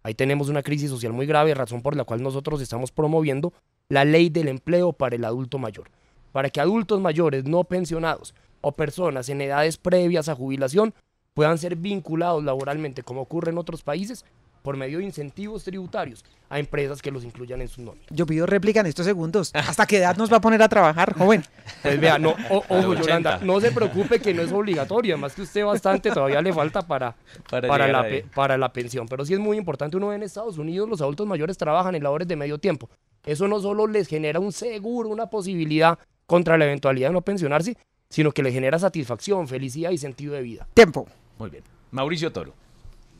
Ahí tenemos una crisis social muy grave, razón por la cual nosotros estamos promoviendo la ley del empleo para el adulto mayor, para que adultos mayores no pensionados o personas en edades previas a jubilación puedan ser vinculados laboralmente, como ocurre en otros países, por medio de incentivos tributarios a empresas que los incluyan en sus nóminas. Yo pido réplica en estos segundos. ¿Hasta qué edad nos va a poner a trabajar, joven? Pues vea, ojo, Yolanda, no se preocupe que no es obligatorio, además que usted bastante todavía le falta para la pensión, pero sí es muy importante. Uno ve en Estados Unidos los adultos mayores trabajan en labores de medio tiempo. Eso no solo les genera un seguro, una posibilidad contra la eventualidad de no pensionarse, sino que les genera satisfacción, felicidad y sentido de vida. Tiempo. Muy bien. Mauricio Toro.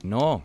No.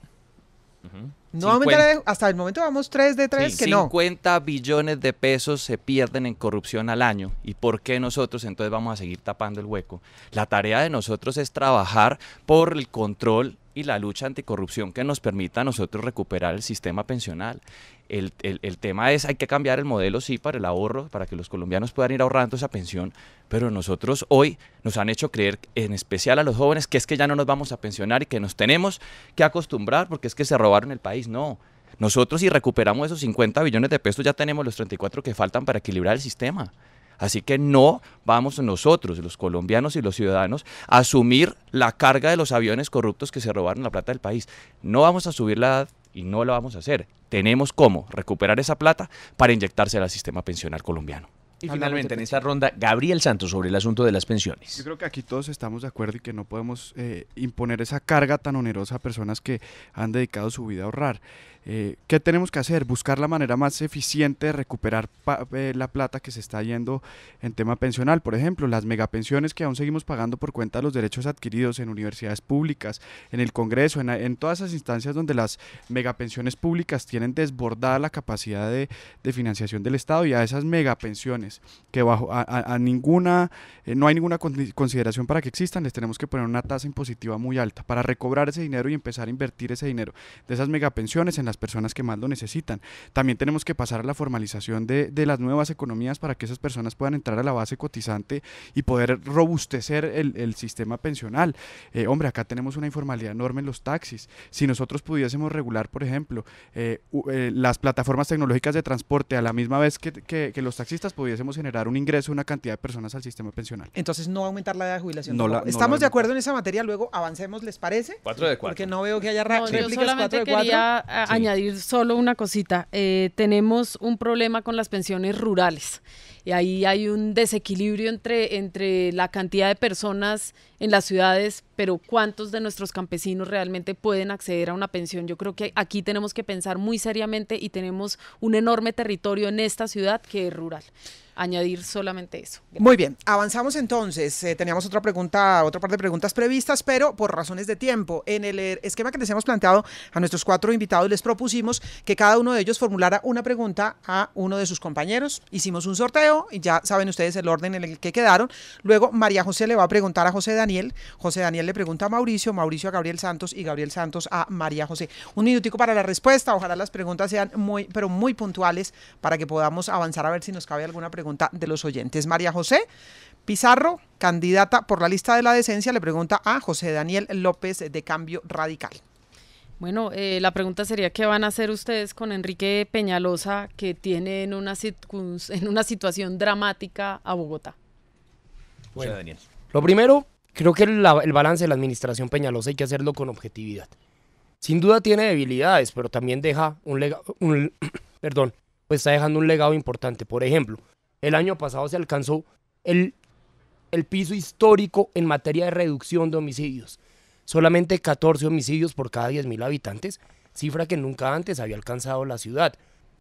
No aumentará, hasta el momento vamos 3 de 3 que no. 50 billones de pesos se pierden en corrupción al año. ¿Y por qué nosotros entonces vamos a seguir tapando el hueco? La tarea de nosotros es trabajar por el control y la lucha anticorrupción que nos permita a nosotros recuperar el sistema pensional. El tema es, hay que cambiar el modelo, sí, para el ahorro, para que los colombianos puedan ir ahorrando esa pensión, pero nosotros hoy nos han hecho creer, en especial a los jóvenes, que es que ya no nos vamos a pensionar y que nos tenemos que acostumbrar porque es que se robaron el país. No, nosotros si recuperamos esos 50 billones de pesos ya tenemos los 34 que faltan para equilibrar el sistema. Así que no vamos nosotros, los colombianos y los ciudadanos, a asumir la carga de los aviones corruptos que se robaron la plata del país. No vamos a subir la edad y no lo vamos a hacer. Tenemos cómo recuperar esa plata para inyectársela al sistema pensional colombiano. Y finalmente, en esta ronda, Gabriel Santos sobre el asunto de las pensiones. Yo creo que aquí todos estamos de acuerdo y que no podemos imponer esa carga tan onerosa a personas que han dedicado su vida a ahorrar. ¿Qué tenemos que hacer? Buscar la manera más eficiente de recuperar la plata que se está yendo en tema pensional. Por ejemplo, las megapensiones que aún seguimos pagando por cuenta de los derechos adquiridos en universidades públicas, en el Congreso, en todas esas instancias donde las megapensiones públicas tienen desbordada la capacidad de financiación del Estado, y a esas megapensiones que bajo a ninguna, no hay ninguna consideración para que existan, les tenemos que poner una tasa impositiva muy alta para recobrar ese dinero y empezar a invertir ese dinero de esas megapensiones en las personas que más lo necesitan. También tenemos que pasar a la formalización de las nuevas economías para que esas personas puedan entrar a la base cotizante y poder robustecer el sistema pensional. Hombre, acá tenemos una informalidad enorme en los taxis. Si nosotros pudiésemos regular, por ejemplo, las plataformas tecnológicas de transporte a la misma vez que los taxistas, pudiésemos generar un ingreso de una cantidad de personas al sistema pensional. Entonces no aumentar la edad de jubilación. No Estamos de acuerdo en esa materia, luego avancemos, ¿les parece? 4 de 4. Porque no veo que haya No, yo réplicas. solamente 4 de 4. quería añadir solo una cosita. Tenemos un problema con las pensiones rurales. Y ahí hay un desequilibrio entre la cantidad de personas en las ciudades, pero cuántos de nuestros campesinos realmente pueden acceder a una pensión. Yo creo que aquí tenemos que pensar muy seriamente y tenemos un enorme territorio en esta ciudad que es rural. Añadir solamente eso. Muy bien, avanzamos entonces. Teníamos otra par de preguntas previstas, pero por razones de tiempo. En el esquema que les hemos planteado a nuestros 4 invitados, les propusimos que cada uno de ellos formulara una pregunta a uno de sus compañeros. Hicimos un sorteo y ya saben ustedes el orden en el que quedaron. Luego María José le va a preguntar a José Daniel. José Daniel le pregunta a Mauricio, Mauricio a Gabriel Santos y Gabriel Santos a María José. Un minutico para la respuesta. Ojalá las preguntas sean muy puntuales para que podamos avanzar a ver si nos cabe alguna pregunta de los oyentes. María José Pizarro, candidata por la lista de la decencia, le pregunta a José Daniel López de Cambio Radical. Bueno, la pregunta sería, ¿qué van a hacer ustedes con Enrique Peñalosa, que tiene en una situación dramática a Bogotá? Bueno, José Daniel. Lo primero, creo que el balance de la administración Peñalosa hay que hacerlo con objetividad. Sin duda tiene debilidades, pero también deja está dejando un legado importante. Por ejemplo, el año pasado se alcanzó el piso histórico en materia de reducción de homicidios. Solamente 14 homicidios por cada 10.000 habitantes, cifra que nunca antes había alcanzado la ciudad.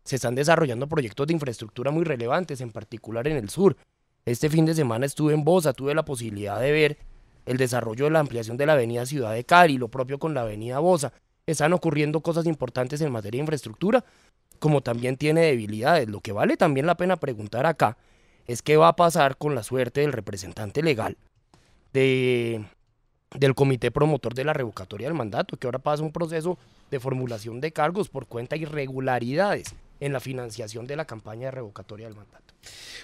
Se están desarrollando proyectos de infraestructura muy relevantes, en particular en el sur. Este fin de semana estuve en Bosa, tuve la posibilidad de ver el desarrollo de la ampliación de la avenida Ciudad de Cali, lo propio con la avenida Bosa. Están ocurriendo cosas importantes en materia de infraestructura, como también tiene debilidades. Lo que vale también la pena preguntar acá es qué va a pasar con la suerte del representante legal del comité promotor de la revocatoria del mandato, que ahora pasa un proceso de formulación de cargos por cuenta de irregularidades en la financiación de la campaña de revocatoria del mandato.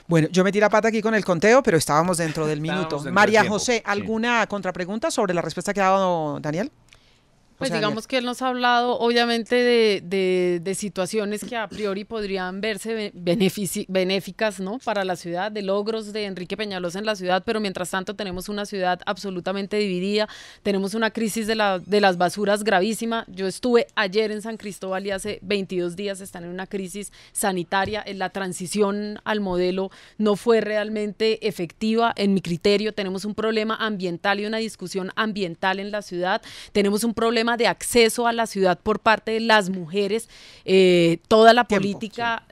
Bueno, yo metí la pata aquí con el conteo, pero estábamos dentro del minuto. Dentro María del tiempo. José, ¿alguna contrapregunta sobre la respuesta que ha dado Daniel? Pues José digamos Daniel. que él nos ha hablado obviamente de situaciones que a priori podrían verse benéficas, ¿no?, para la ciudad, de logros de Enrique Peñalosa en la ciudad, pero mientras tanto tenemos una ciudad absolutamente dividida, tenemos una crisis de las basuras gravísima. Yo estuve ayer en San Cristóbal y hace 22 días están en una crisis sanitaria. La transición al modelo no fue realmente efectiva en mi criterio. Tenemos un problema ambiental y una discusión ambiental en la ciudad. Tenemos un problema de acceso a la ciudad por parte de las mujeres, toda la política,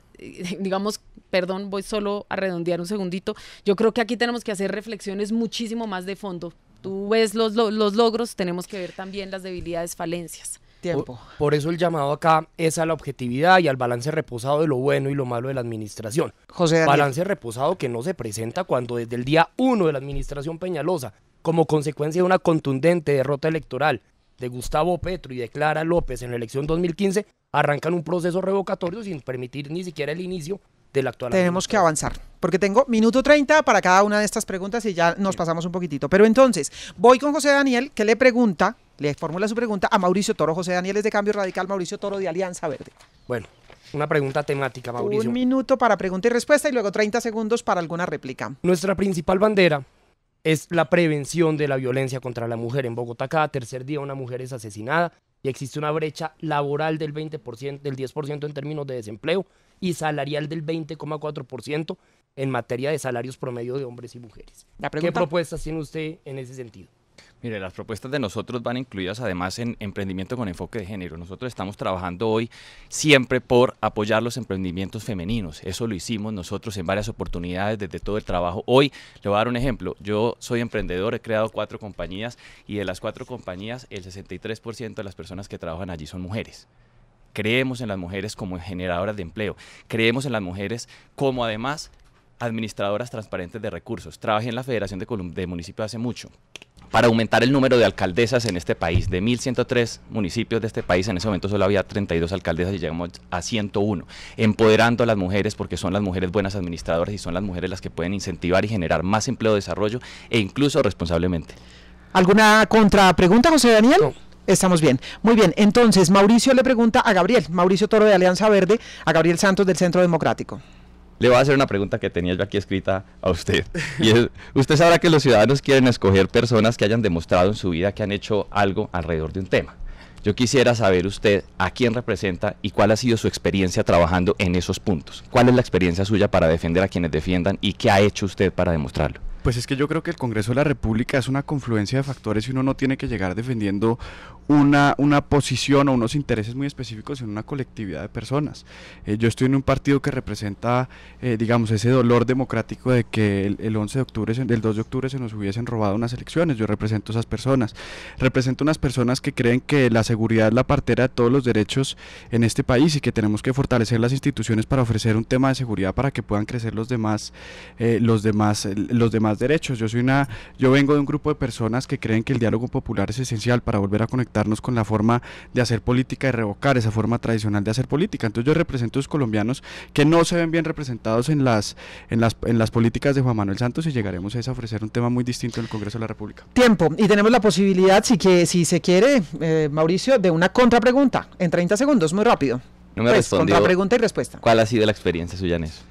digamos, perdón, voy solo a redondear un segundito, yo creo que aquí tenemos que hacer reflexiones muchísimo más de fondo. Tú ves los logros, tenemos que ver también las debilidades, falencias. Tiempo. Por eso el llamado acá es a la objetividad y al balance reposado de lo bueno y lo malo de la administración. José Daniel. Balance reposado que no se presenta cuando desde el día 1 de la administración Peñalosa, como consecuencia de una contundente derrota electoral de Gustavo Petro y de Clara López en la elección 2015, arrancan un proceso revocatorio sin permitir ni siquiera el inicio de la actual. Tenemos que avanzar, porque tengo minuto 30 para cada una de estas preguntas y ya nos pasamos un poquitito. Pero entonces, voy con José Daniel, que le formula su pregunta a Mauricio Toro. José Daniel es de Cambio Radical, Mauricio Toro de Alianza Verde. Bueno, Una pregunta temática, Mauricio. 1 minuto para pregunta y respuesta y luego 30 segundos para alguna réplica. Nuestra principal bandera es la prevención de la violencia contra la mujer. En Bogotá cada tercer día una mujer es asesinada y existe una brecha laboral del 20%, del 10% en términos de desempleo y salarial del 20,4% en materia de salarios promedio de hombres y mujeres. ¿Qué propuestas tiene usted en ese sentido? Mire, las propuestas de nosotros van incluidas además en emprendimiento con enfoque de género. Nosotros estamos trabajando hoy siempre por apoyar los emprendimientos femeninos. Eso lo hicimos nosotros en varias oportunidades desde todo el trabajo. Hoy le voy a dar un ejemplo. Yo soy emprendedor, he creado 4 compañías y de las 4 compañías el 63% de las personas que trabajan allí son mujeres. Creemos en las mujeres como generadoras de empleo. Creemos en las mujeres como además administradoras transparentes de recursos. Trabajé en la Federación de Municipios hace mucho para aumentar el número de alcaldesas en este país. De 1.103 municipios de este país, en ese momento solo había 32 alcaldesas y llegamos a 101, empoderando a las mujeres porque son las mujeres buenas administradoras y son las mujeres las que pueden incentivar y generar más empleo, desarrollo e incluso responsablemente. ¿Alguna contrapregunta, José Daniel? No. Estamos bien. Muy bien. Entonces, Mauricio le pregunta a Gabriel, Mauricio Toro de Alianza Verde, a Gabriel Santos del Centro Democrático. Le voy a hacer una pregunta que tenía yo aquí escrita a usted. Y es, usted sabrá que los ciudadanos quieren escoger personas que hayan demostrado en su vida que han hecho algo alrededor de un tema. Yo quisiera saber usted a quién representa y cuál ha sido su experiencia trabajando en esos puntos. ¿Cuál es la experiencia suya para defender a quienes defiendan y qué ha hecho usted para demostrarlo? Pues es que yo creo que el Congreso de la República es una confluencia de factores y uno no tiene que llegar defendiendo una posición o unos intereses muy específicos en una colectividad de personas. Yo estoy en un partido que representa, digamos, ese dolor democrático de que el 11 de octubre, el 2 de octubre se nos hubiesen robado unas elecciones. Yo represento a esas personas. Represento unas personas que creen que la seguridad es la partera de todos los derechos en este país y que tenemos que fortalecer las instituciones para ofrecer un tema de seguridad para que puedan crecer los demás derechos. Yo vengo de un grupo de personas que creen que el diálogo popular es esencial para volver a conectarnos con la forma de hacer política y revocar esa forma tradicional de hacer política. Entonces yo represento a los colombianos que no se ven bien representados en las políticas de Juan Manuel Santos y llegaremos a ofrecer un tema muy distinto en el Congreso de la República. Tiempo, y tenemos la posibilidad, si se quiere, Mauricio, de una contrapregunta en 30 segundos, muy rápido. No me respondió. Contrapregunta y respuesta. ¿Cuál ha sido la experiencia suya en eso?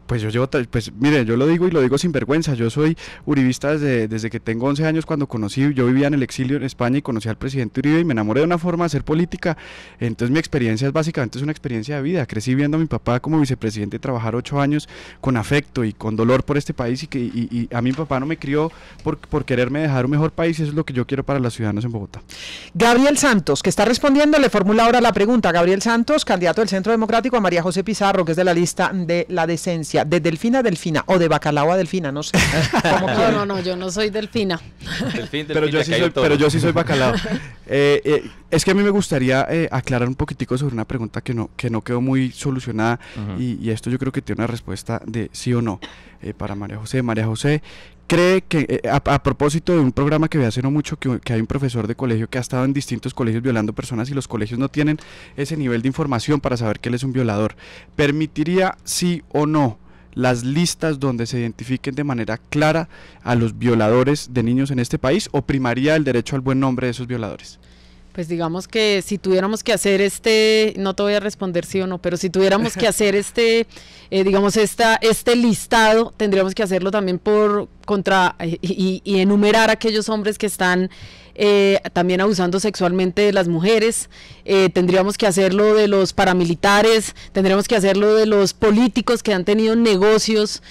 Pues mire, yo lo digo y lo digo sin vergüenza. Yo soy uribista desde que tengo 11 años. Cuando yo vivía en el exilio en España y conocí al presidente Uribe y me enamoré de una forma de hacer política. Entonces mi experiencia es una experiencia de vida. Crecí viendo a mi papá como vicepresidente trabajar 8 años con afecto y con dolor por este país y a mi papá no me crió por quererme dejar un mejor país. Eso es lo que yo quiero para los ciudadanos en Bogotá. Gabriel Santos, que está respondiendo, le formula ahora la pregunta. Gabriel Santos, candidato del Centro Democrático, a María José Pizarro, que es de la lista de la decencia. De Delfina a Delfina o de bacalao a Delfina, no sé. No, yo no soy Delfina. Pero yo sí soy bacalao. Es que a mí me gustaría aclarar un poquitico sobre una pregunta que no quedó muy solucionada y esto yo creo que tiene una respuesta de sí o no para María José. María José cree que, a propósito de un programa que vi hace no mucho, que hay un profesor de colegio que ha estado en distintos colegios violando personas y los colegios no tienen ese nivel de información para saber que él es un violador. ¿Permitiría sí o no las listas donde se identifiquen de manera clara a los violadores de niños en este país o primaría el derecho al buen nombre de esos violadores? Pues digamos que si tuviéramos que hacer no te voy a responder sí o no, pero si tuviéramos que hacer este listado, tendríamos que hacerlo también y enumerar a aquellos hombres que están también abusando sexualmente de las mujeres, tendríamos que hacerlo de los paramilitares, tendríamos que hacerlo de los políticos que han tenido negocios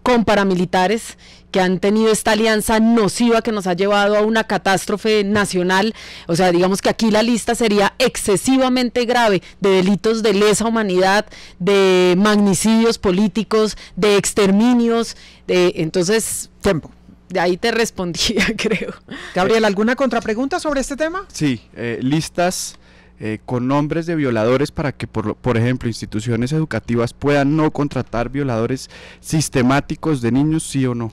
con paramilitares, que han tenido esta alianza nociva que nos ha llevado a una catástrofe nacional. O sea, digamos que aquí la lista sería excesivamente grave de delitos de lesa humanidad, de magnicidios políticos, de exterminios, entonces, tiempo. De ahí te respondía, creo. Gabriel, ¿alguna contrapregunta sobre este tema? Sí, listas con nombres de violadores para que, por ejemplo, instituciones educativas puedan no contratar violadores sistemáticos de niños, sí o no.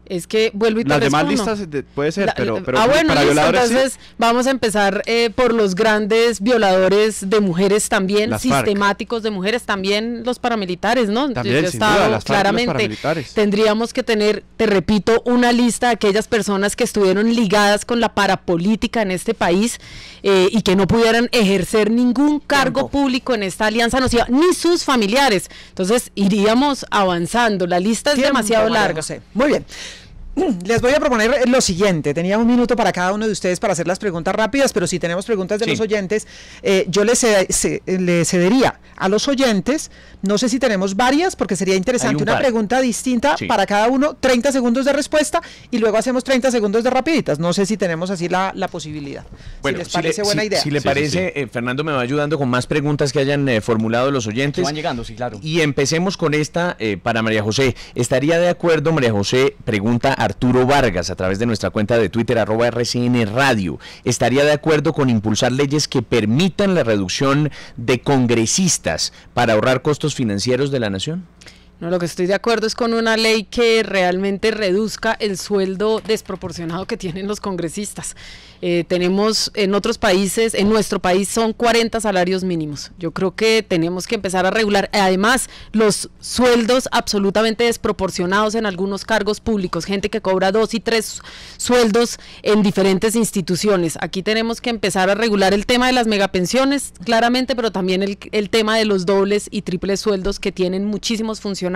Es que vuelvo y te Las demás respondo. listas puede ser, pero bueno, para listo, violadores sí. entonces vamos a empezar por los grandes violadores de mujeres también, Las FARC. sistemáticos de mujeres, también los paramilitares, ¿no? También, Yo he sin duda, estado las FARC y los claramente, paramilitares. tendríamos que tener, te repito, una lista de aquellas personas que estuvieron ligadas con la parapolítica en este país y que no pudieran ejercer ningún cargo público en esta alianza nociva, ni sus familiares. Entonces iríamos avanzando, la lista es Tiempo, demasiado María larga. José. Muy bien. Les voy a proponer lo siguiente. Tenía un minuto para cada uno de ustedes para hacer las preguntas rápidas, pero si tenemos preguntas de Sí. los oyentes, yo le cedería a los oyentes. No sé si tenemos varias, porque sería Hay interesante un una par. pregunta distinta Sí. para cada uno, 30 segundos de respuesta y luego hacemos 30 segundos de rapiditas. No sé si tenemos así la posibilidad. Bueno, si les parece buena idea. Si le Sí, sí, parece, Fernando me va ayudando con más preguntas que hayan formulado los oyentes. Van llegando, sí, claro. Y empecemos con esta para María José. ¿Estaría de acuerdo, María José? Pregunta Arturo Vargas a través de nuestra cuenta de Twitter, @RCN Radio. ¿Estaría de acuerdo con impulsar leyes que permitan la reducción de congresistas para ahorrar costos financieros de la nación? No, lo que estoy de acuerdo es con una ley que realmente reduzca el sueldo desproporcionado que tienen los congresistas. Tenemos en otros países, en nuestro país son 40 salarios mínimos. Yo creo que tenemos que empezar a regular, además, los sueldos absolutamente desproporcionados en algunos cargos públicos, gente que cobra 2 y 3 sueldos en diferentes instituciones. Aquí tenemos que empezar a regular el tema de las megapensiones, claramente, pero también el tema de los dobles y triples sueldos que tienen muchísimos funcionarios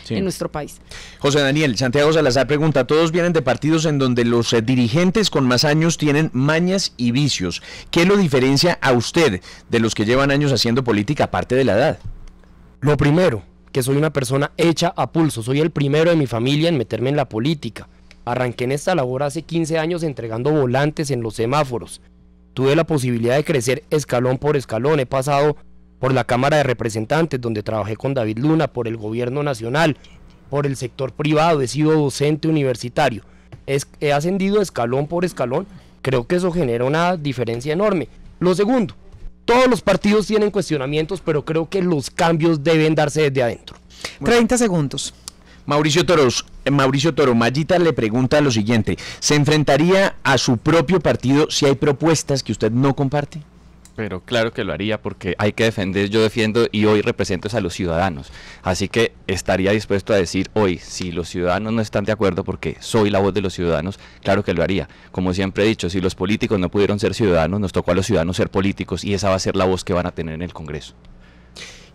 Sí. en nuestro país. José Daniel, Santiago Salazar pregunta, todos vienen de partidos en donde los dirigentes con más años tienen mañas y vicios. ¿Qué lo diferencia a usted de los que llevan años haciendo política aparte de la edad? Lo primero, que soy una persona hecha a pulso, soy el primero de mi familia en meterme en la política. Arranqué en esta labor hace 15 años entregando volantes en los semáforos. Tuve la posibilidad de crecer escalón por escalón, he pasado por la Cámara de Representantes, donde trabajé con David Luna, por el gobierno nacional, por el sector privado, he sido docente universitario, he ascendido escalón por escalón. Creo que eso genera una diferencia enorme. Lo segundo, todos los partidos tienen cuestionamientos, pero creo que los cambios deben darse desde adentro. 30 segundos. Mauricio Toro, Mayita le pregunta lo siguiente, ¿se enfrentaría a su propio partido si hay propuestas que usted no comparte? Pero claro que lo haría porque hay que defender, yo defiendo y hoy represento a los ciudadanos. Así que estaría dispuesto a decir hoy, si los ciudadanos no están de acuerdo porque soy la voz de los ciudadanos, claro que lo haría. Como siempre he dicho, si los políticos no pudieron ser ciudadanos, nos tocó a los ciudadanos ser políticos y esa va a ser la voz que van a tener en el Congreso.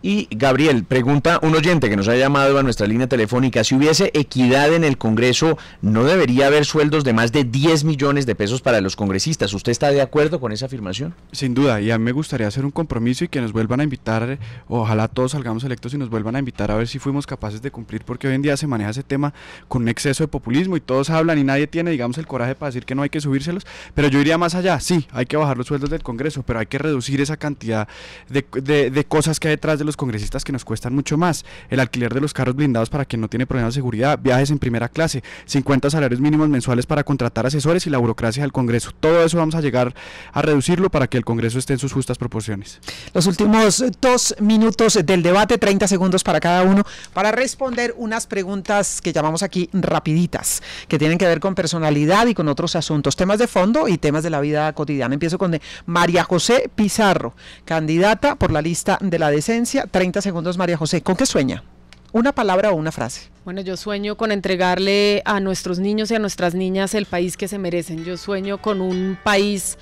Y Gabriel, pregunta un oyente que nos ha llamado a nuestra línea telefónica, si hubiese equidad en el Congreso, ¿no debería haber sueldos de más de 10 millones de pesos para los congresistas? ¿Usted está de acuerdo con esa afirmación? Sin duda, y a mí me gustaría hacer un compromiso y que nos vuelvan a invitar, ojalá todos salgamos electos y nos vuelvan a invitar a ver si fuimos capaces de cumplir, porque hoy en día se maneja ese tema con un exceso de populismo y todos hablan y nadie tiene, digamos, el coraje para decir que no hay que subírselos, pero yo iría más allá, sí, hay que bajar los sueldos del Congreso, pero hay que reducir esa cantidad de cosas que hay detrás de los congresistas que nos cuestan mucho más, el alquiler de los carros blindados para quien no tiene problemas de seguridad, viajes en primera clase, 50 salarios mínimos mensuales para contratar asesores y la burocracia del Congreso, todo eso vamos a llegar a reducirlo para que el Congreso esté en sus justas proporciones. Los últimos 2 minutos del debate, 30 segundos para cada uno, para responder unas preguntas que llamamos aquí rapiditas, que tienen que ver con personalidad y con otros asuntos, temas de fondo y temas de la vida cotidiana. Empiezo con María José Pizarro, candidata por la lista de la decencia. 30 segundos, María José. ¿Con qué sueña? ¿Una palabra o una frase? Bueno, yo sueño con entregarle a nuestros niños y a nuestras niñas el país que se merecen. Yo sueño con un país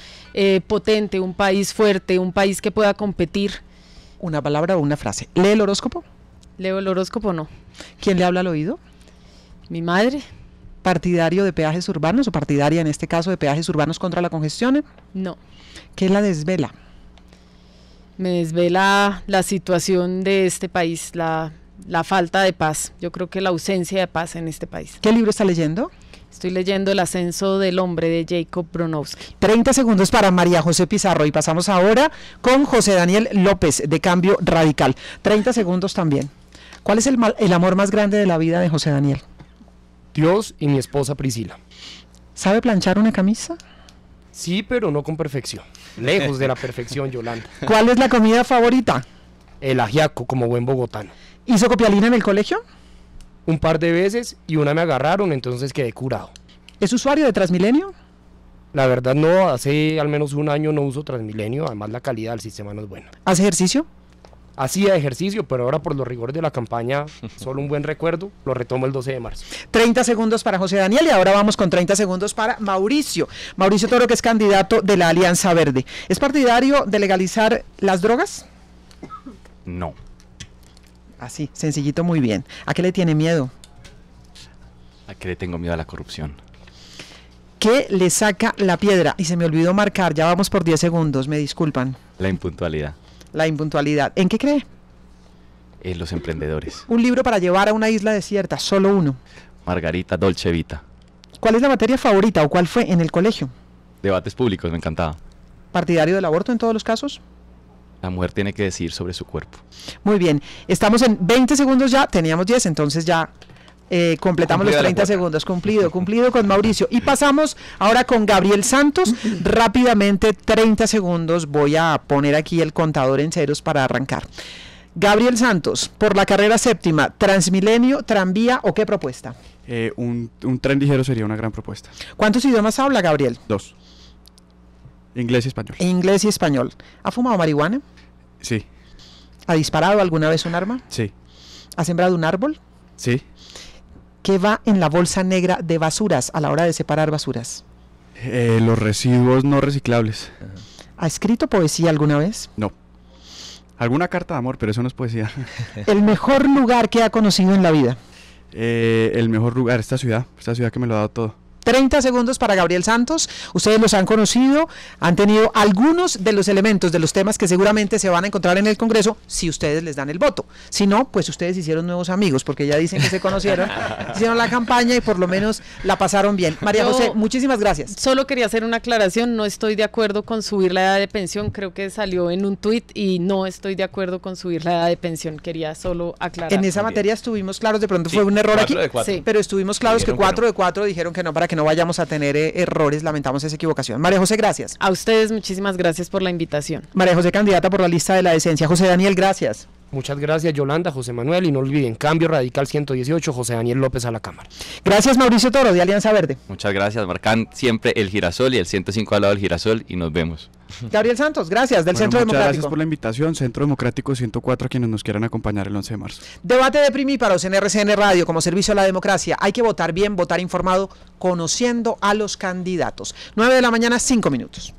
potente, un país fuerte, un país que pueda competir. ¿Una palabra o una frase? ¿Lee el horóscopo? ¿Leo el horóscopo? No. ¿Quién le habla al oído? Mi madre. ¿Partidario de peajes urbanos o partidaria en este caso de peajes urbanos contra la congestión? No. ¿Qué la desvela? Me desvela la situación de este país, la falta de paz. Yo creo que la ausencia de paz en este país. ¿Qué libro está leyendo? Estoy leyendo El ascenso del hombre de Jacob Bronowski. 30 segundos para María José Pizarro y pasamos ahora con José Daniel López de Cambio Radical. 30 segundos también. ¿Cuál es el amor más grande de la vida de José Daniel? Dios y mi esposa Priscila. ¿Sabe planchar una camisa? Sí, pero no con perfección. Lejos de la perfección, Yolanda. ¿Cuál es la comida favorita? El ajiaco como buen bogotano. ¿Hizo copialina en el colegio? un par de veces y una me agarraron, entonces quedé curado. ¿Es usuario de Transmilenio? La verdad no, hace al menos un año no uso Transmilenio, además la calidad del sistema no es buena. ¿Hace ejercicio? Hacía ejercicio, pero ahora por los rigores de la campaña, solo un buen recuerdo, lo retomo el 12 de marzo. 30 segundos para José Daniel y ahora vamos con 30 segundos para Mauricio. Mauricio Toro, que es candidato de la Alianza Verde. ¿Es partidario de legalizar las drogas? No. Así, sencillito, muy bien. ¿A qué le tiene miedo? ¿A qué le tengo miedo? A la corrupción. ¿Qué le saca la piedra? Y se me olvidó marcar, ya vamos por 10 segundos, me disculpan. La impuntualidad. La impuntualidad. ¿En qué cree? Los emprendedores. Un libro para llevar a una isla desierta, solo uno. Margarita Dolce Vita. ¿Cuál es la materia favorita o cuál fue en el colegio? Debates públicos, me encantaba. ¿Partidario del aborto en todos los casos? La mujer tiene que decidir sobre su cuerpo. Muy bien, estamos en 20 segundos ya, teníamos 10, entonces ya completamos los 30 segundos, cumplido con Mauricio. Y pasamos ahora con Gabriel Santos, rápidamente 30 segundos, voy a poner aquí el contador en ceros para arrancar. Gabriel Santos, por la carrera séptima, ¿Transmilenio, tranvía o qué propuesta? Un tren ligero sería una gran propuesta. ¿Cuántos idiomas habla, Gabriel? 2. Inglés y español. Inglés y español. ¿Ha fumado marihuana? Sí. ¿Ha disparado alguna vez un arma? Sí. ¿Ha sembrado un árbol? Sí. ¿Qué va en la bolsa negra de basuras a la hora de separar basuras? Los residuos no reciclables. ¿Ha escrito poesía alguna vez? No. Alguna carta de amor, pero eso no es poesía. ¿El mejor lugar que ha conocido en la vida? El mejor lugar, esta ciudad que me lo ha dado todo. 30 segundos para Gabriel Santos. Ustedes los han conocido, han tenido algunos de los elementos de los temas que seguramente se van a encontrar en el Congreso si ustedes les dan el voto. Si no, pues ustedes hicieron nuevos amigos, porque ya dicen que se conocieron, hicieron la campaña y por lo menos la pasaron bien. María José, muchísimas gracias. Solo quería hacer una aclaración, no estoy de acuerdo con subir la edad de pensión, creo que salió en un tuit y no estoy de acuerdo con subir la edad de pensión, quería solo aclarar. En esa materia estuvimos claros, de pronto fue un error aquí, sí, pero estuvimos claros que 4 de 4 dijeron que no, para que no vayamos a tener errores, lamentamos esa equivocación. María José, gracias. A ustedes muchísimas gracias por la invitación. María José, candidata por la lista de la decencia. José Daniel, gracias. Muchas gracias, Yolanda, José Manuel, y no olviden, Cambio Radical 118, José Daniel López a la Cámara. Gracias, Mauricio Toro, de Alianza Verde. Muchas gracias, marcan siempre el girasol y el 105 al lado del girasol y nos vemos. Gabriel Santos, gracias, del Centro Muchas Democrático. gracias por la invitación, Centro Democrático 104, a quienes nos quieran acompañar el 11 de marzo. Debate de primíparos en RCN Radio como servicio a la democracia. Hay que votar bien, votar informado, conociendo a los candidatos. 9 de la mañana, 5 minutos.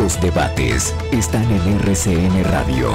Los debates están en RCN Radio.